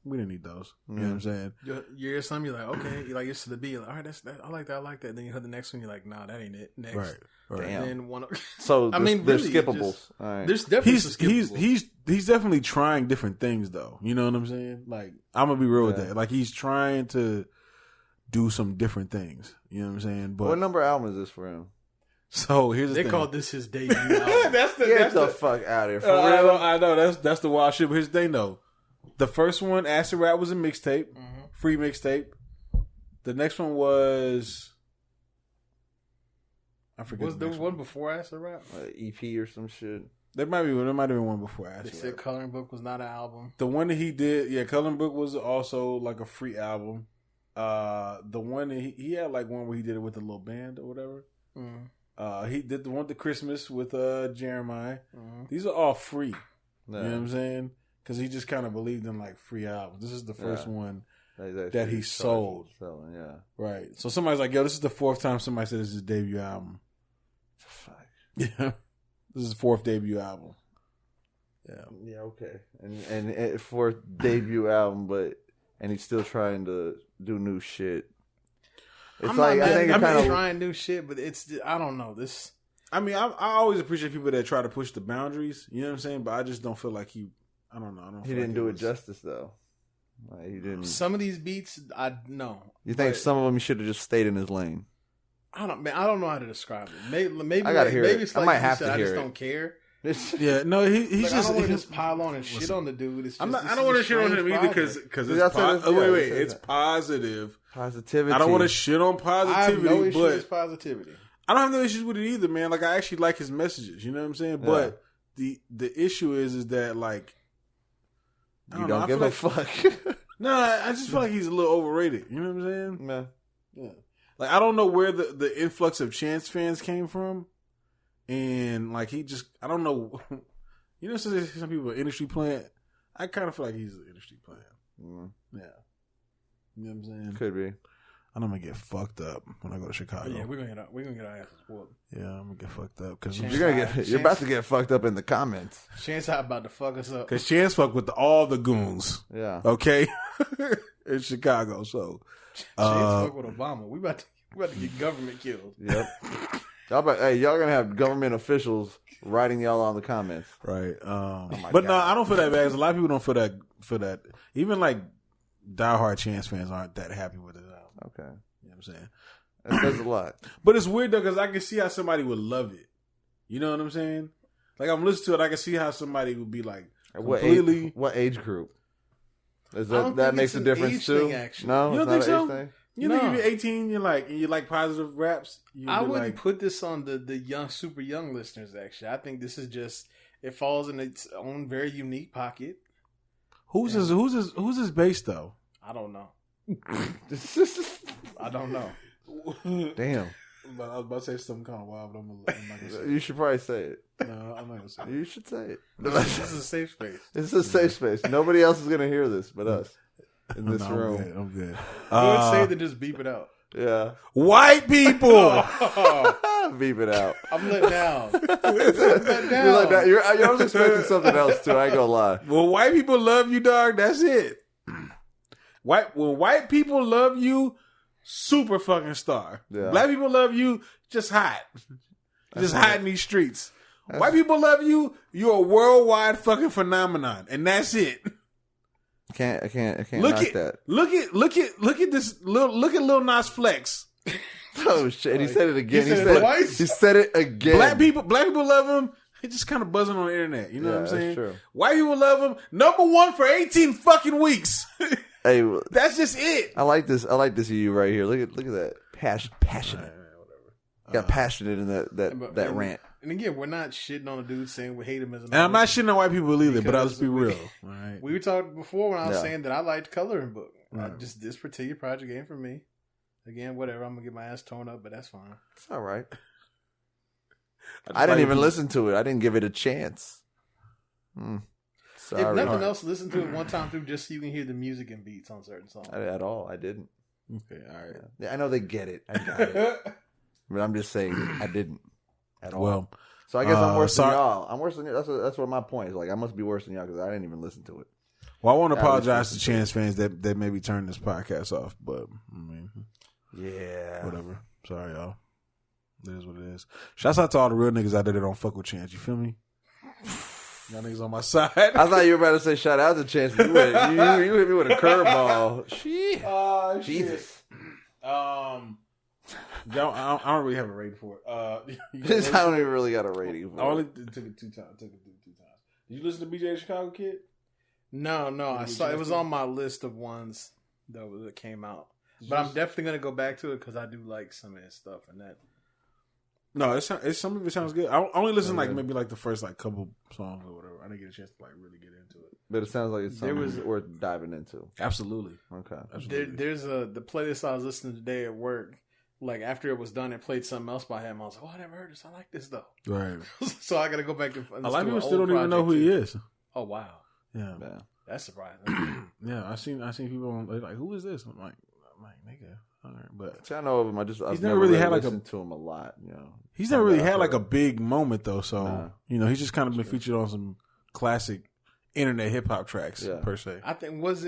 We didn't need those. You know what I'm saying? You hear some, you're like, okay. You're like, it's to the beat. You're like, all right, that's that. I like that. Then you heard the next one, you're like, nah, that ain't it. Next. Right. Damn. And then so, I mean, they're skippables. All right. There's definitely skippables. He's definitely trying different things, though. You know what I'm saying? Like, I'm going to be real with that. Like, he's trying to do some different things. You know what I'm saying? But what number album is this for him? So, here's the thing. They called this his debut album. Get the fuck out of here. For real? I know. That's the wild shit. But here's the thing, though. The first one, Acid Rap, was a mixtape, free mixtape. The next one was, I forget. Was there one before Acid Rap? EP or some shit. There might have been one before Acid Rap. They said Coloring Book was not an album. The one that he did, Coloring Book was also like a free album. The one that he had like one where he did it with a little band or whatever. He did the one to Christmas with Jeremiah. These are all free. You know what I'm saying? Because he just kind of believed in like free albums. This is the first one that he sold. Right. So somebody's like, yo, this is the 4th time somebody said this is his debut album. Fuck. Yeah. This is his 4th debut album. Yeah. Yeah, okay. And 4th debut album, and he's still trying to do new shit. It's I'm like, not, I think I'm kind of trying new shit, but it's, I don't know. This. I mean, I always appreciate people that try to push the boundaries. You know what I'm saying? But I just don't feel like I don't know. He didn't do it justice though. Like, he didn't. Some of these beats, I know. You think some of them should have just stayed in his lane? I don't know how to describe it. Maybe I gotta hear it. It's like I might have to hear I just it. Don't care. Yeah, no, he's like, just. I don't want to just pile on and shit on the dude. It's just, I don't want to shit on him either because it's wait, it's positive. Positivity. I don't want to shit on positivity. I have no issue with positivity. I don't have no issues with it either, man. Like I actually like his messages. You know what I'm saying? Yeah. But the issue is that like. You don't give a fuck. No, I just feel like he's a little overrated. You know what I'm saying? Yeah. Like I don't know where the influx of Chance fans came from, and like he just I don't know. You know, some people are industry plant. I kind of feel like he's an industry plant. Yeah. You know what I'm saying? Could be. I'm gonna get fucked up when I go to Chicago. Yeah, we're gonna get our asses whooped. Yeah, I'm gonna get fucked up because you're about to get fucked up in the comments. Chance about to fuck us up because Chance fuck with all the goons. Yeah, okay, in Chicago. So Chance fuck with Obama. We about to get government killed. Yep. y'all gonna have government officials writing y'all on the comments, right? But no, I don't feel that bad. Because a lot of people don't feel that. Even like diehard Chance fans aren't that happy with it. Okay. You know what I'm saying? That says a lot. But it's weird though, because I can see how somebody would love it. You know what I'm saying? Like I'm listening to it, I can see how somebody would be like completely. What age group? Is that makes a difference too? Thing, no, you don't think so? Thing? You know, you're 18, you like positive raps. I wouldn't put this on the young, super young listeners. Actually, I think this is just it falls in its own very unique pocket. Who's his base though? I don't know. I don't know. Damn. But I was about to say something kind of wild, but I'm not gonna say it. You should probably say it. No, I'm not gonna say it. You should say it. This is a safe space. This is a safe space. Nobody else is gonna hear this but us in this room. I'm good. You would say to just beep it out. Yeah. White people. Beep it out. I'm let down. I was expecting something else too. I ain't gonna lie. Well, white people love you, dog. That's it. When white people love you, super fucking star. Yeah. Black people love you, just hot. Just hot in these streets. White people love you, you're a worldwide fucking phenomenon. And that's it. can't Look knock at that. Look at this. Look at Lil Nas flex. Oh shit! He said it again. He said it twice? He said it again. Black people love him. He just kind of buzzing on the internet. You know what I'm saying? True. White people love him. Number 1 for 18 fucking weeks. Hey, that's just it. I like this UU right here. Look at that passionate. Got passionate in that rant. And again, we're not shitting on a dude saying we hate him as an And I'm not shitting on white people either, but I'll just be real. Right? We were talking before when I was saying that I liked Coloring Book. Just this particular project ain't for me. Again, whatever. I'm gonna get my ass torn up, but that's fine. It's all right. I didn't even listen to it. I didn't give it a chance. Sorry. If nothing else, listen to it one time through just so you can hear the music and beats on certain songs. At all, I didn't. Okay, all right. Yeah, I know they get it. I got it. But I'm just saying, I didn't at all. Well, so I guess I'm worse than y'all. I'm worse than you. That's what my point is. Like, I must be worse than y'all because I didn't even listen to it. Well, I want to apologize to Chance fans that maybe turned this podcast off, but I mean, yeah, whatever. Sorry, y'all. It is what it is. Shouts out to all the real niggas out there that don't fuck with Chance. You feel me? Y'all niggas on my side. I thought you were about to say shout out to Chance. You hit me with a curveball. Jesus. I don't really have a rating for it. I don't even really got a rating for it. I only took it 2 times. Did you listen to BJ the Chicago Kid? No. I saw it was on my list of ones that came out. But I'm definitely gonna go back to it because I do like some of his stuff and that. No, it's some of it sounds good. I only listen maybe the first couple songs or whatever. I didn't get a chance to really get into it. But it sounds like it's something worth diving into. Absolutely. Okay. Absolutely. There's the playlist I was listening to today at work. Like after it was done, it played something else by him. I was like, "Oh, I never heard this. I like this though." Right. So I got to go back and. A lot of people still don't even know who he is. Oh wow. Yeah. That's surprising. Yeah, I seen people on like, who is this? I'm like nigga. All right, but I know of him. I've never really had listened to him a lot. You know, he's never really had a big moment though. So he's just kind of been featured on some classic internet hip hop tracks per se. I think was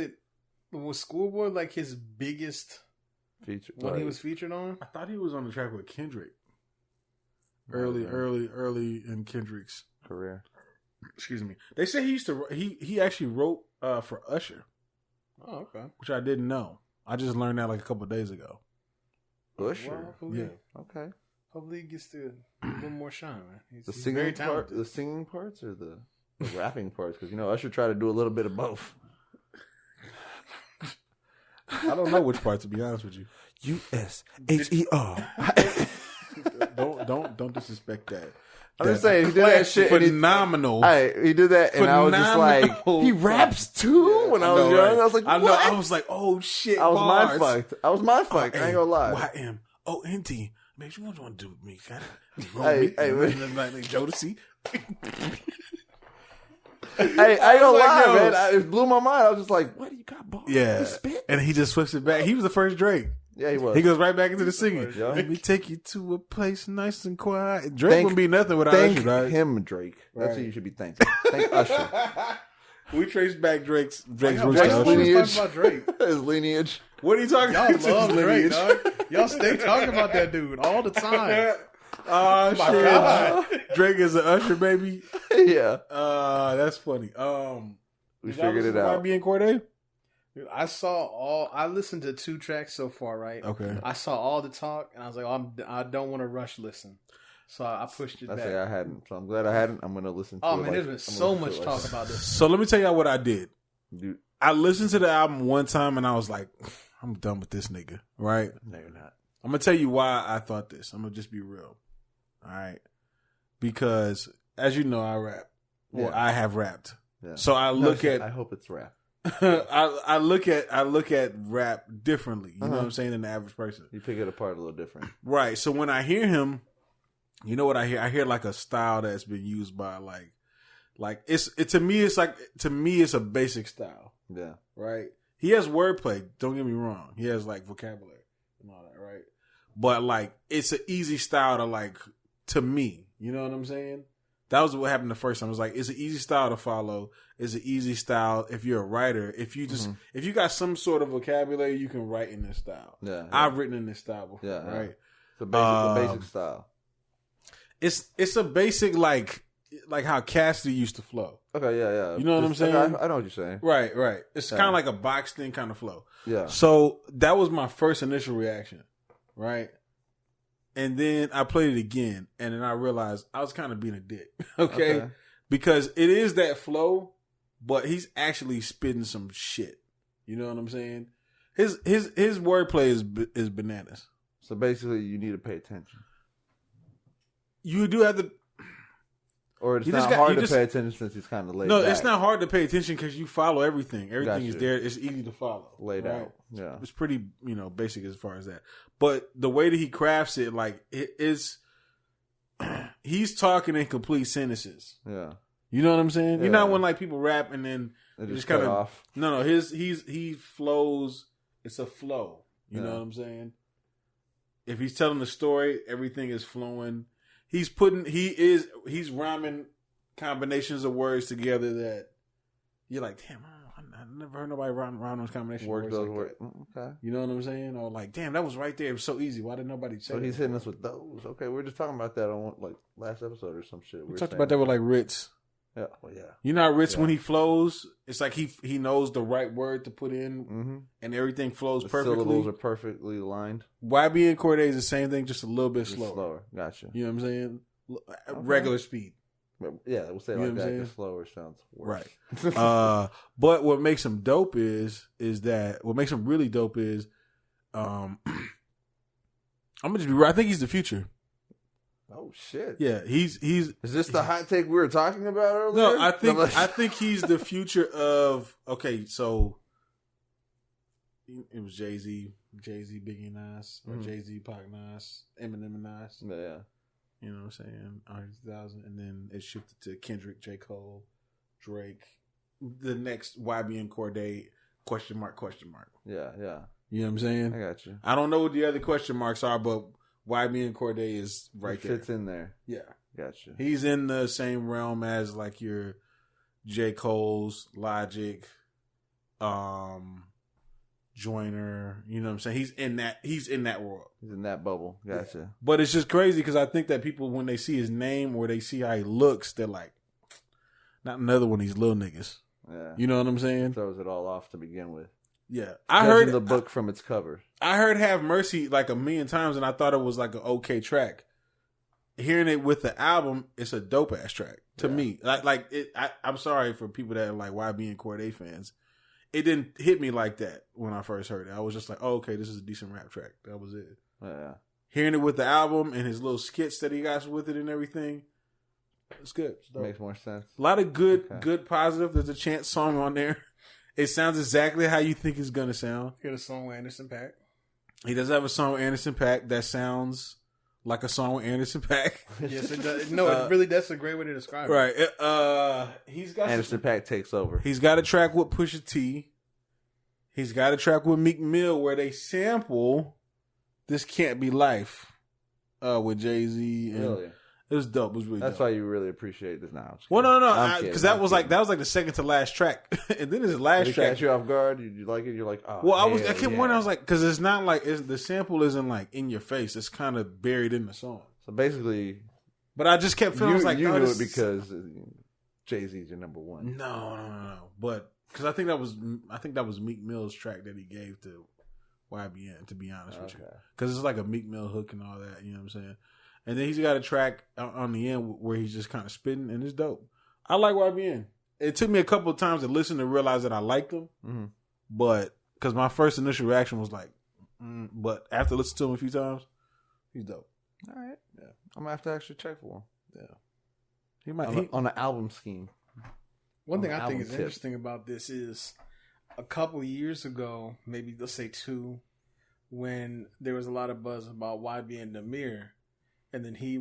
Schoolboy like his biggest feature when he was featured on? I thought he was on the track with Kendrick. Early in Kendrick's career. Excuse me. They say he actually wrote for Usher. Oh, okay. Which I didn't know. I just learned that a couple of days ago. Usher. Yeah. Okay. Hopefully he gets to a little more shine, man. He's very talented. The singing parts or the rapping parts? Because Usher tried to do a little bit of both. I don't know which part, to be honest with you. USHER. Don't disrespect that. I'm just saying, he did that shit. Phenomenal. He did that, and I was just like, he raps too? When I was young, right? I was like, what? I was like, oh shit, I was mind-fucked. I ain't gonna lie. YMONT. Man, what you want to do with me? Hey, like Jodeci. Hey, I ain't gonna lie, man. It blew my mind. I was just like, what, you got bars? Yeah. And he just flips it back. He was the first Drake. Yeah, he was. He goes right back into the singing. Let me take you to a place nice and quiet. Drake wouldn't be nothing without Usher, right? Thank him, Drake. That's who you should be thanking. Thank Usher. We trace back Drake's lineage. About Drake. His lineage. What are you talking about? Y'all love Drake, dog. Y'all stay talking about that dude all the time. Oh my God. Drake is an Usher baby. Yeah. That's funny. We figured it out. YBN Cordae? I listened to 2 tracks so far, right? Okay. I saw all the talk, and I was like, I don't want to rush listen. So I pushed it back. I hadn't. So I'm glad I hadn't. I'm going to listen to it. Oh, man, there's been so much talk about this. So let me tell y'all what I did. Dude. I listened to the album one time, and I was like, I'm done with this nigga, right? No, you're not. I'm going to tell you why I thought this. I'm going to just be real. All right? Because, as you know, I rap. Or I have rapped. Yeah. So I look at... I hope it's rap. I look at rap differently. You know what I'm saying, than the average person. You pick it apart a little different, right? So when I hear him, you know what I hear? I hear like a style that's been used by to me it's a basic style. Yeah. Right. He has wordplay. Don't get me wrong. He has vocabulary and all that. Right. But it's an easy style to me. You know what I'm saying? That was what happened the first time. It was it's an easy style to follow. It's an easy style if you're a writer. If you if you got some sort of vocabulary, you can write in this style. Yeah. I've written in this style before. Yeah. Right. It's a basic style. It's a basic like how Cassidy used to flow. Okay, yeah. You know what I'm saying? I know what you're saying. Right. It's kind of like a boxed in kind of flow. Yeah. So that was my first initial reaction, right? And then I played it again, and then I realized I was kind of being a dick, okay? Because it is that flow, but he's actually spitting some shit. You know what I'm saying? His wordplay is bananas. So basically, you need to pay attention. You do have to. Or it's not hard to pay attention since he's kind of laid back. No, it's not hard to pay attention because you follow everything. Everything is there. It's easy to follow. Laid out. Yeah. It's pretty, basic as far as that. But the way that he crafts it, like, it is, he's talking in complete sentences. Yeah. You know what I'm saying? Yeah. You know when, like, people rap and then they just kind of off. No, he flows. It's a flow. You know what I'm saying? If he's telling the story, everything is flowing. He's rhyming combinations of words together that you're like, damn, I never heard nobody rhyme those combinations. Work those words. Okay. You know what I'm saying? Or like, damn, that was right there. It was so easy. Why did nobody say So he's hitting us with those. Okay, we were just talking about that on like last episode or some shit. We talked about that with like Ritz. Yeah. Well, yeah. You know how Ritz, when he flows, it's like he knows the right word to put in, and everything flows perfectly. Syllables are perfectly aligned. YBN Cordae is the same thing, just a little bit slower. Gotcha. You know what I'm saying? Regular speed. Yeah, we'll say like that. The slower sounds worse. Right. But what makes him dope is that what makes him really dope is, I'm gonna just be right. I think he's the future. Oh shit! Yeah, he's. Is this the hot take we were talking about earlier? No, I think he's the future of. Okay, so it was Jay-Z, Biggie, Nas, or Jay-Z, Pac, Nas, Eminem, and Nas. Yeah, you know what I'm saying? 2000, and then it shifted to Kendrick, J. Cole, Drake, the next YBN Cordae ? Yeah. You know what I'm saying? I got you. I don't know what the other question marks are, but YBN Cordae is right there. Fits in there. Yeah. Gotcha. He's in the same realm as like your J. Cole's, Logic, Joyner. You know what I'm saying? He's in that world. He's in that bubble. Gotcha. Yeah. But it's just crazy because I think that people, when they see his name or they see how he looks, they're like, not another one of these little niggas. Yeah. You know what I'm saying? Throws it all off to begin with. Yeah. I heard the book from its cover. I heard Have Mercy like a million times and I thought it was like an okay track. Hearing it with the album, it's a dope ass track to me. I'm sorry for people that are like YBN Cordae fans. It didn't hit me like that when I first heard it. I was just like, oh, okay, this is a decent rap track. That was it. Yeah. Hearing it with the album and his little skits that he got with it and everything, it's good. It's makes more sense. A lot of good positive. There's a Chance song on there. It sounds exactly how you think it's gonna sound. He had a song with Anderson .Paak. He does have a song with Anderson .Paak that sounds like a song with Anderson .Paak. Yes, it does. No, it really, that's a great way to describe it. Right. He's got Anderson .Paak takes over. He's got a track with Pusha T. He's got a track with Meek Mill where they sample "This Can't Be Life" with Jay-Z. Really? It was dope. It was really That's dope. why you really appreciate this now. Well, no, because that was like the second to last track, and then his last track. Catch you off guard. You like it? You're like, oh. Well, I kept wondering. I was like, because it's not like the sample isn't like in your face. It's kind of buried in the song. So basically, but I just kept feeling like you knew it because Jay-Z's your number one. No. But because I think that was Meek Mill's track that he gave to YBN. To be honest with you, because it's like a Meek Mill hook and all that. You know what I'm saying? And then he's got a track on the end where he's just kind of spitting, and it's dope. I like YBN. It took me a couple of times to listen to realize that I liked him, but because my first initial reaction was like, but after listening to him a few times, he's dope. All right, yeah, I'm gonna have to actually check for him. Yeah, he might on the album scheme. One thing I think is interesting about this is a couple years ago, maybe let's say 2, when there was a lot of buzz about YBN Namir. And then he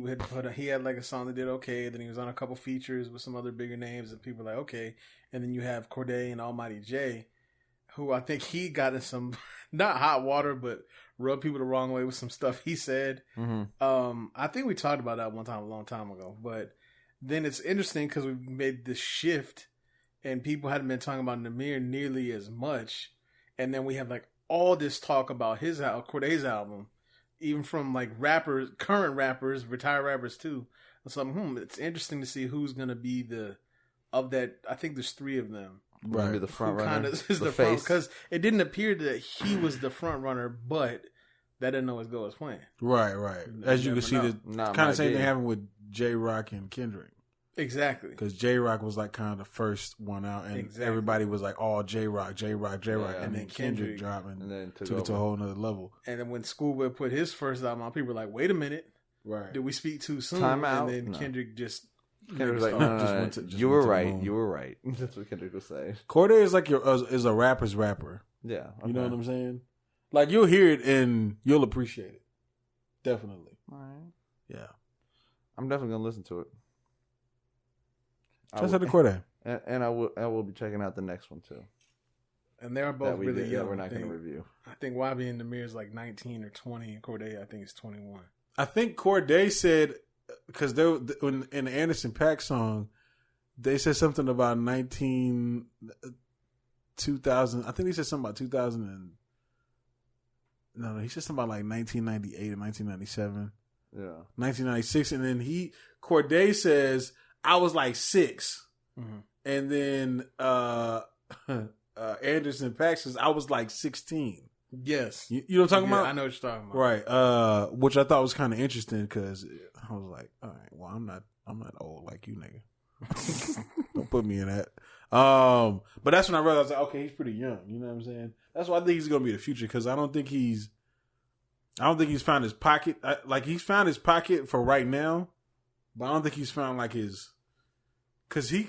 had like a song that did okay. Then he was on a couple features with some other bigger names, and people were like, okay. And then you have Cordae and Almighty J, who I think he got in some not hot water, but rubbed people the wrong way with some stuff he said. I think we talked about that one time a long time ago. But then it's interesting because we made this shift, and people hadn't been talking about Namir nearly as much. And then we have like all this talk about Cordae's album. Even from like rappers, current rappers, retired rappers too. So it's interesting to see who's going to be of that. I think there's 3 of them. Right. Be the front runner. Kind of is the front, because it didn't appear that he was the front runner, but that didn't always go as planned. Right. As you can see, the kind of same thing happened with J-Rock and Kendrick. Exactly. Because J-Rock was like kind of the first one out, and everybody was like, all J-Rock. Yeah, and then Kendrick dropped and then took it to a whole nother level. And then when Schoolboy put his first album out, people were like, wait a minute. Right. Did we speak too soon? Time out. And then Kendrick just... Kendrick was like, no. You were right. That's what Kendrick was saying. Cordae is like is a rapper's rapper. Yeah. Okay. You know what I'm saying? Like, you'll hear it and you'll appreciate it. Definitely. All right. Yeah. I'm definitely going to listen to it. Just at the Cordae. And I will be checking out the next one, too. And they're both really young. We're not going to review. I think YBN Cordae is like 19 or 20, and Cordae, I think, is 21. I think Cordae said, because in the Anderson .Paak song, they said something about 2000. I think he said something about 2000 No, he said something about like 1998 or 1997. Yeah. 1996. And then Cordae says, I was like 6. Mm-hmm. And then Anderson .Paak says, I was like 16. Yes. You know what I'm talking about? I know what you're talking about. Right. Which I thought was kind of interesting because I was like, all right, well, I'm not old like you, nigga. Don't put me in that. But that's when I realized, like, okay, he's pretty young. You know what I'm saying? That's why I think he's gonna be the future, because I don't think he's found his pocket. Like, he's found his pocket for right now, but I don't think he's found like his. Because you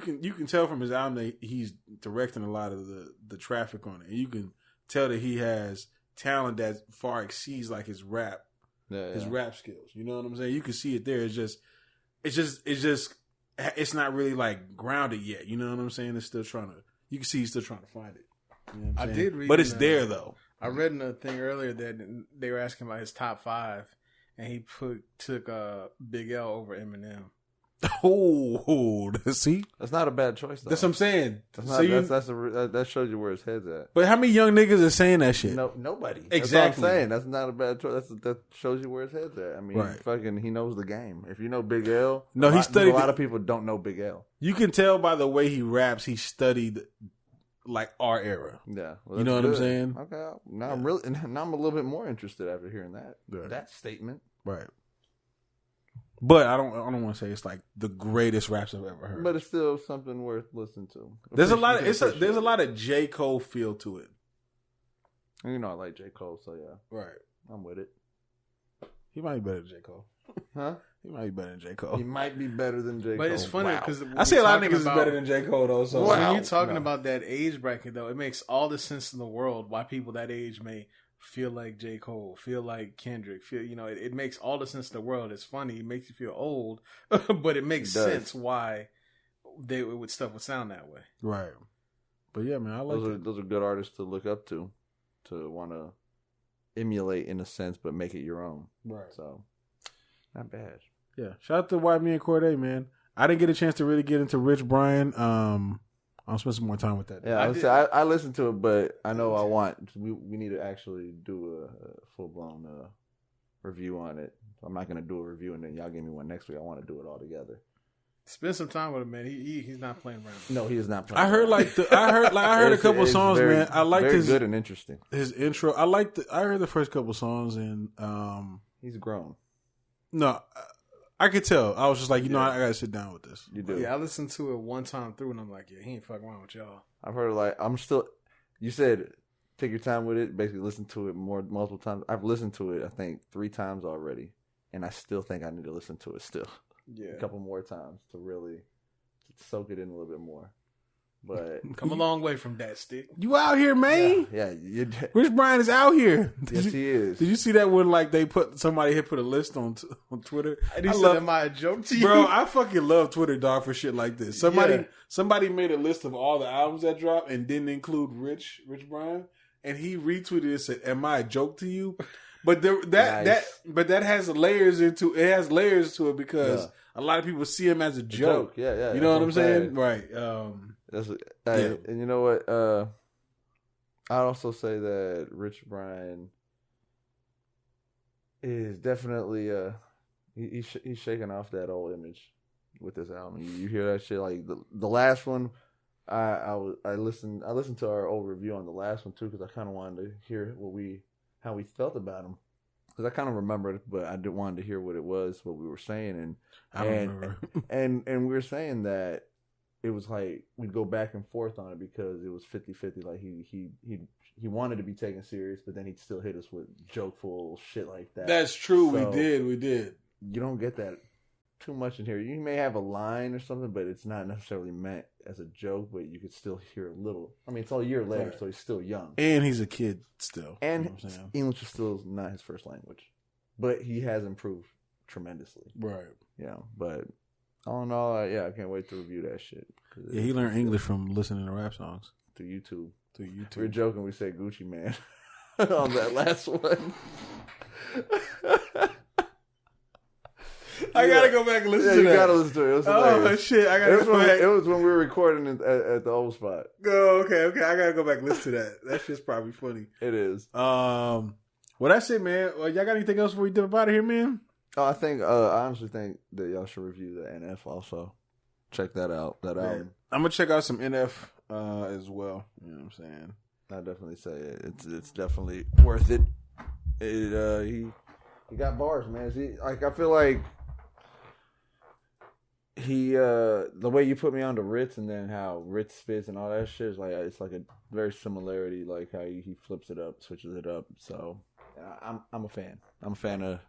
can tell from his album that he's directing a lot of the traffic on it, and you can tell that he has talent that far exceeds like his rap skills. You know what I'm saying? You can see it there. It's not really like grounded yet. You know what I'm saying? It's still you can see he's still trying to find it. You know what I'm saying? did read, but it's there though. I read in a thing earlier that they were asking about his top 5, and he took Big L over Eminem. Oh, see, that's not a bad choice, though. That's what I'm saying. That shows you where his head's at. But how many young niggas are saying that shit? No, nobody. Exactly. That's what I'm saying. That's not a bad choice. That shows you where his head's at. I mean, right. He knows the game. If you know Big L, he studied. A lot of people don't know Big L. You can tell by the way he raps. He studied like our era. Yeah, well, you know what I'm saying? Okay, now I'm a little bit more interested after hearing that statement. Right. But I don't want to say it's like the greatest raps I've ever heard. But it's still something worth listening to. There's a lot of J. Cole feel to it. You know I like J. Cole, so yeah. Right. I'm with it. He might be better than J. Cole. Huh? He might be better than J. Cole. He might be better than J. Cole. But it's funny because I see a lot of niggas is better than J. Cole though. So when you're talking about that age bracket though, it makes all the sense in the world why people that age may feel like J. Cole, feel like Kendrick, it makes all the sense in the world. It's funny, it makes you feel old, but it makes sense why stuff would sound that way. Right. But yeah, man, I like those are good artists to look up to want to emulate in a sense, but make it your own. Right. So, not bad. Yeah. Shout out to YBN Cordae, man. I didn't get a chance to really get into Rich Brian. I'll spend some more time with that. Yeah, I listened to it, but I know we need to actually do a full blown review on it. I'm not going to do a review and then y'all give me one next week. I want to do it all together. Spend some time with him, man. He's not playing around. No, he is not playing. I heard I heard a couple songs, man. I liked his good and interesting. His intro. I heard the first couple songs and he's grown. No, I could tell. I was just like, I gotta sit down with this. You do. Yeah, I listened to it one time through, and I'm like, yeah, he ain't fucking around with y'all. I've heard you said take your time with it. Basically, listen to it multiple times. I've listened to it, I think 3 times already, and I still think I need to listen to it still. Yeah, a couple more times to really soak it in a little bit more. But come a long way from that stick. You out here, man? Yeah. Rich Brian is out here. Yes, he is. Did you see that when somebody had put a list on Twitter? And he said, "Am I a joke to you, bro?" I fucking love Twitter, dog, for shit like this. Somebody made a list of all the albums that dropped and didn't include Rich Brian, and he retweeted it and said, "Am I a joke to you?" But that has layers to it because a lot of people see him as a joke. Yeah. You know what I'm saying? Right. And you know what? I'd also say that Rich Brian is definitely He's shaking off that old image with this album. You hear that shit like the last one. I listened to our old review on the last one too because I kind of wanted to hear how we felt about him because I kind of remembered, but I wanted to hear what it was, what we were saying, and I remember. and we were saying that it was like we'd go back and forth on it because it was 50-50. Like he wanted to be taken serious, but then he'd still hit us with jokeful shit like that. That's true. So, we did. You don't get that too much in here. You may have a line or something, but it's not necessarily meant as a joke, but you could still hear a little. I mean, it's all a year later, so he's still young. And he's a kid still. And English is still not his first language. But he has improved tremendously. Right. Yeah, but all in all, I can't wait to review that shit. Yeah, he learned English from listening to rap songs. Through YouTube. We were joking, we said Gucci Man on that last one. I gotta go back and listen to that. You gotta listen to it. It was hilarious. Shit, I gotta go back. It was when we were recording at the old spot. Oh, okay. I gotta go back and listen to that. That shit's probably funny. It is. Well, that's it, man. Y'all got anything else before we dip out of here, man? Oh, I honestly think that y'all should review the NF also. Check that out. That album. I'm gonna check out some NF as well. You know what I'm saying? I definitely say it's definitely worth it. He got bars, man. I feel like the way you put me on to Ritz and then how Ritz spits and all that shit is like it's like a very similarity, like how he flips it up, switches it up. So I'm a fan. I'm a fan of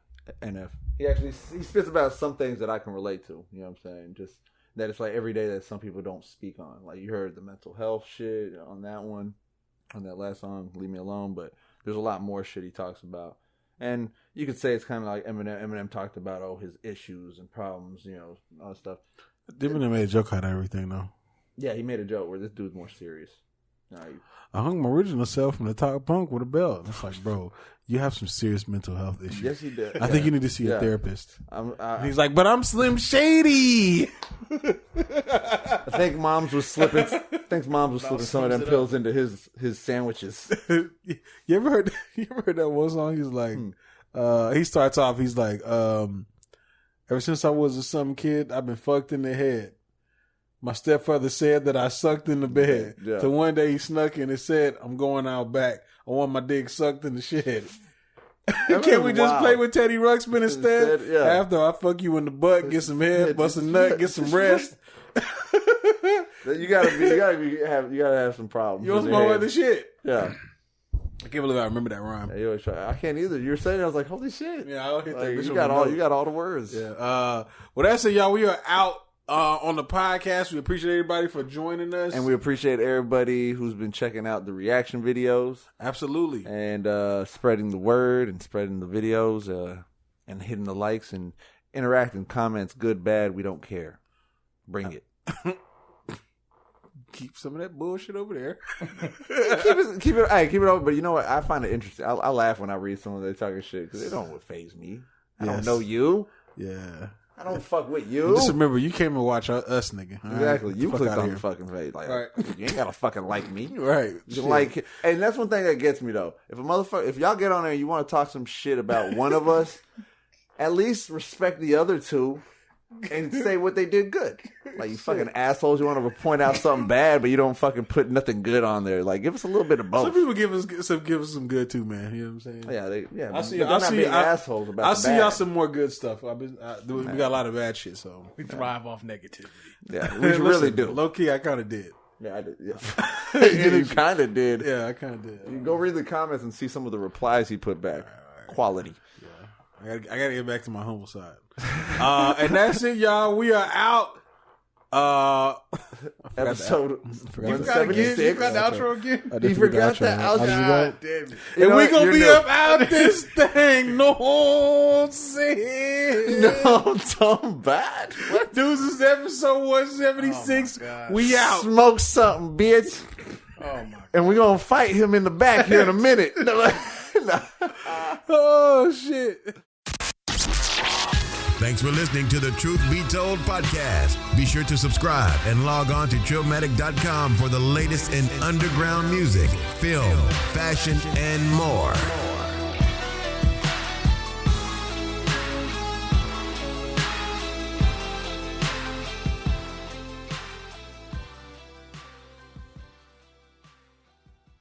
NF. He spits about some things that I can relate to. You know what I'm saying? Just that it's like every day that some people don't speak on. Like you heard the mental health shit on that one, on that last song, Leave Me Alone. But there's a lot more shit he talks about. And you could say it's kind of like Eminem. Eminem talked about his issues and problems, you know, all that stuff. Eminem made a joke out of everything, though. Yeah, he made a joke where this dude's more serious. I hung my original self from the top bunk with a belt. It's like, bro, you have some serious mental health issues. Yes, he did. I think you need to see a therapist. He's like, but I'm Slim Shady. I think moms was slipping some of them pills into his sandwiches. You ever heard that one song? He's like, he starts off, he's like, ever since I was a some kid, I've been fucked in the head. My stepfather said that I sucked in the bed. Yeah. So one day he snuck in and said, I'm going out back. I want my dick sucked in the shed. Can't we just play with Teddy Ruxpin instead? Yeah. After I fuck you in the butt, get some head, bust a nut, get some rest. You gotta have some problems. You want some more other shit? Yeah. I can't believe I remember that rhyme. Yeah, you always try. I can't either. You were saying it, I was like, holy shit. Yeah, I'll hit that. You got all the words. Yeah. Well, that's it, y'all. We are out on the podcast. We appreciate everybody for joining us. And we appreciate everybody who's been checking out the reaction videos. Absolutely. And spreading the word and spreading the videos and hitting the likes and interacting, comments, good, bad, we don't care. Bring it. Keep some of that bullshit over there. keep it over. But you know what? I find it interesting. I laugh when I read some of their talking shit because they don't faze me. I don't know you. Yeah. I don't fuck with you. Just remember, you came and watch us, nigga. Exactly. Right? You clicked on the fucking page. Like, right. You ain't gotta fucking like me. Right. You like, and that's one thing that gets me though. If y'all get on there and you want to talk some shit about one of us, at least respect the other two and say what they did good. Like, you fucking assholes, you want to point out something bad, but you don't fucking put nothing good on there. Like, give us a little bit of both. Some people give us some good too, man. You know what I'm saying? Yeah, I see assholes about. I'll see y'all some more good stuff. We got a lot of bad shit, so we thrive off negativity. Yeah, we really do. Low key, I kind of did. Yeah, I did. Yeah. You kind of did. Yeah, I kind of did. You go read the comments and see some of the replies he put back. Right. Quality. Yeah, I gotta get back to my humble side. And that's it, y'all. We are out. Episode 176. You forgot the outro again? He forgot the outro. God damn it. And we gonna be up out this thing. No, say no, Tom bad. What? Dudes, this is episode 176. We out. Smoke something, bitch. Oh my God. And we gonna fight him in the back here in a minute. Oh shit. Thanks for listening to the Truth Be Told podcast. Be sure to subscribe and log on to Trillmatic.com for the latest in underground music, film, fashion, and more.